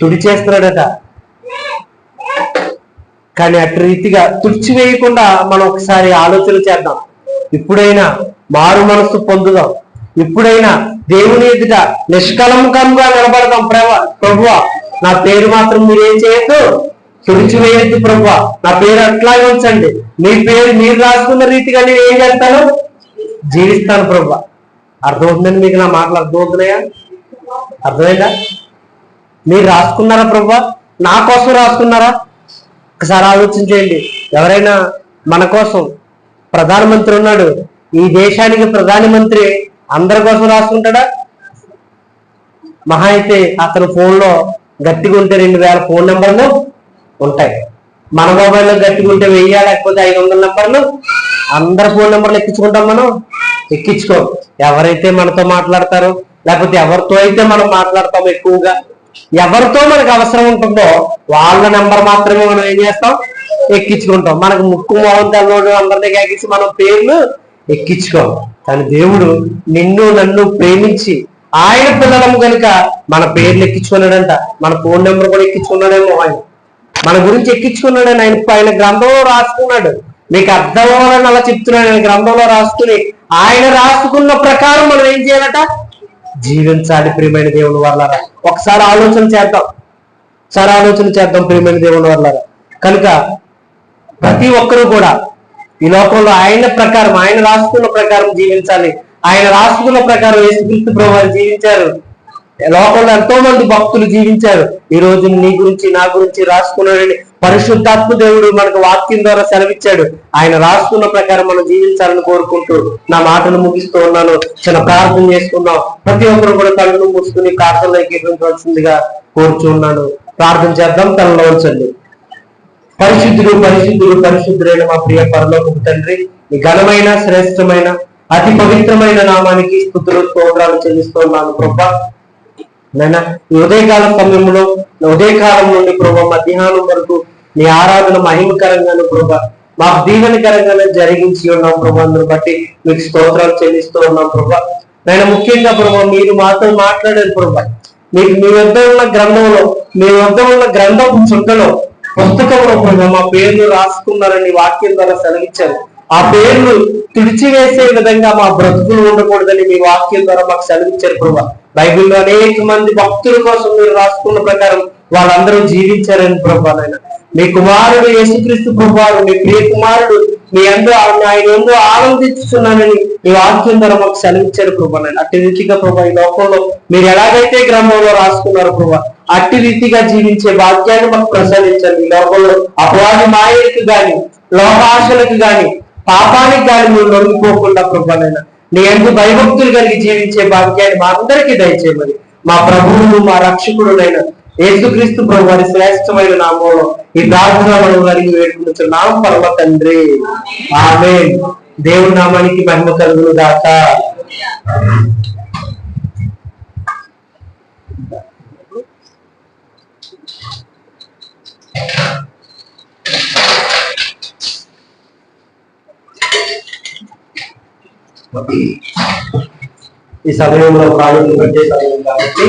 తుడిచేస్తున్నాడట. కానీ అటు రీతిగా తుడిచివేయకుండా మనం ఒకసారి ఆలోచన చేద్దాం. ఇప్పుడైనా మారు మనసు పొందుదాం. ఇప్పుడైనా దేవుని ఎదుట నిష్కలంకంగా నిలబడదాం. ప్రభువా, నా పేరు మాత్రం మీరేం చేయొద్దు, తుడిచివేయద్దు ప్రభువా, నా పేరు అట్లాగే ఉంచండి. మీ పేరు మీరు రాసుకున్న రీతిగా నేను ఏం చేస్తాను, జీవిస్తాను ప్రభువా. అర్థమవుతుందండి మీకు? నా మాటలు అర్థమవుతున్నాయా? అర్థమైందా? మీరు రాసుకున్నారా ప్రభువా? నా కోసం రాసుకున్నారా? ఒకసారి ఆలోచించేయండి. ఎవరైనా మన కోసం, ప్రధానమంత్రి ఉన్నాడు, ఈ దేశానికి ప్రధానమంత్రి అందరి కోసం రాసుకుంటాడా? మహా అయితే అతని ఫోన్లో గట్టిగా ఉంటే 2000 ఫోన్ నెంబర్లు ఉంటాయి. మన మొబైల్లో గట్టిగా ఉంటే 1000 లేకపోతే 500 నెంబర్లు. అందరి ఫోన్ నెంబర్లు ఎక్కించుకుంటాం మనం? ఎక్కించుకోం. ఎవరైతే మనతో మాట్లాడతారో, లేకపోతే ఎవరితో అయితే మనం మాట్లాడతాం, ఎక్కువగా ఎవరితో మనకు అవసరం ఉంటుందో వాళ్ళ నెంబర్ మాత్రమే మనం ఏం చేస్తాం, ఎక్కించుకుంటాం. మనకు ముక్కు మొహం తెల్లోడు అందరినీ ఎక్కించి మనం పేర్లు ఎక్కించుకోం. కానీ దేవుడు నిన్ను నన్ను ప్రేమించి ఆయన పిల్లలము కనుక మన పేర్లు ఎక్కించుకున్నాడంట. మన ఫోన్ నెంబర్ కూడా ఎక్కించుకున్నాడేమో ఆయన, మన గురించి ఎక్కించుకున్నాడని ఆయన గ్రంథంలో రాసుకున్నాడు. మీకు అర్థం అవ్వాలని అలా చెప్తున్నాడు. ఆయన గ్రంథంలో రాసుకుని ఆయన రాసుకున్న ప్రకారం మనం ఏం చేయాలట, జీవించాలి. ప్రియమైన దేవుని వల్లారా, ఒకసారి ఆలోచన చేద్దాం ప్రియమైన దేవుని వల్లారా. కనుక ప్రతి ఒక్కరూ కూడా ఈ లోకంలో ఆయన ప్రకారం, ఆయన రాసుకున్న ప్రకారం జీవించాలి. ఆయన రాసుకున్న ప్రకారం యేసుక్రీస్తు ప్రభువు జీవించారు. లోకంలో ఎంతో మంది భక్తులు జీవించారు. ఈ రోజు నీ గురించి, నా గురించి రాసుకున్నాడని పరిశుద్ధాత్మ దేవుడు మనకు వాక్యం ద్వారా సెలవిచ్చాడు. ఆయన రాసుకున్న ప్రకారం మనం జీవించాలని కోరుకుంటూ నా మాటను ముగిస్తూ ఉన్నాను. చిన్న ప్రార్థన చేసుకుందాం. ప్రతి ఒక్కరు కూడా కళ్ళు మూసుకుని ప్రార్థనలోకి ఎదుర్కోవాల్సిందిగా కోరుచున్నాను. ప్రార్థన చేద్దాం. తనలో ఉంచండి. పరిశుద్ధుడు పరిశుద్ధుడు పరిశుద్ధుడైన మా ప్రియ పరలోకపు తండ్రి, ఈ ఘనమైన శ్రేష్టమైన అతి పవిత్రమైన నామానికి స్తుతులు స్తోత్రాలు చెల్లిస్తున్నాను ప్రభా. నైనా ఈ ఉదయకాల సమయంలో, ఉదయకాలం నుండి ప్రభా మధ్యాహ్నం వరకు నీ ఆరాధన మహిమకరంగాను ప్రభా, మాకు దీవెనకరంగానే జరిగించి ఉన్నాం ప్రభా. అందుని బట్టి మీకు స్తోత్రాలు చెల్లిస్తూ ఉన్నాం ప్రభా. నైనా ముఖ్యంగా ప్రభా మీరు మాతో మాట్లాడారు ప్రభా. మీకు మీ వద్ద ఉన్న గ్రంథంలో, మీ వద్ద ఉన్న గ్రంథం చుట్టలో, పుస్తకంలో ప్రభా మా పేర్లు రాసుకున్నారని వాక్యం ద్వారా సెలవిచ్చారు. ఆ పేర్లు తుడిచివేసే విధంగా మా బ్రతుకులు ఉండకూడదని మీ వాక్యం ద్వారా మాకు సెలవిచ్చారు ప్రభా. బైబిల్లో అనేక మంది భక్తుల కోసం మీరు రాసుకున్న ప్రకారం వాళ్ళందరూ జీవించారని ప్రభా. నాయన మీ కుమారుడు యేసుక్రీస్తు ప్రభువారు, మీ ప్రియ కుమారుడు మీ అందరూ ఆయన ఎంతో ఆనందిస్తున్నానని మీ వాక్యం ద్వారా మాకు సెలవిచ్చారు ప్రభా. నాయన అట్టి రీతిగా ప్రభా ఈ లోకంలో మీరు ఎలాగైతే గ్రంథంలో రాసుకున్నారు ప్రభా, అట్టి రీతిగా జీవించే భాగ్యాన్ని మాకు ప్రసాదించండి. ఈ లోకంలో అపవాది మాయలకు గాని, లోకాశలకు గాని, పాపానికి గాని మీరు నొంగిపోకుండా ప్రభానైనా నీ ఎందు భయభక్తులు కలిగి జీవించే భాగ్యాన్ని మా అందరికీ దయచేయమని మా ప్రభువును మా రక్షకుడునైన యేసుక్రీస్తు ప్రభు వారి శ్రేష్టమైన నామంలో ఈ ప్రార్థన మనం కలిగి వేడుకుంటున్నాం పరమ తండ్రి. ఆమేన్. దేవుని నామానికి మహిమ కలుగును గాక. ఈ సమయంలో ప్రాణులు పెట్టే సమయం కాబట్టి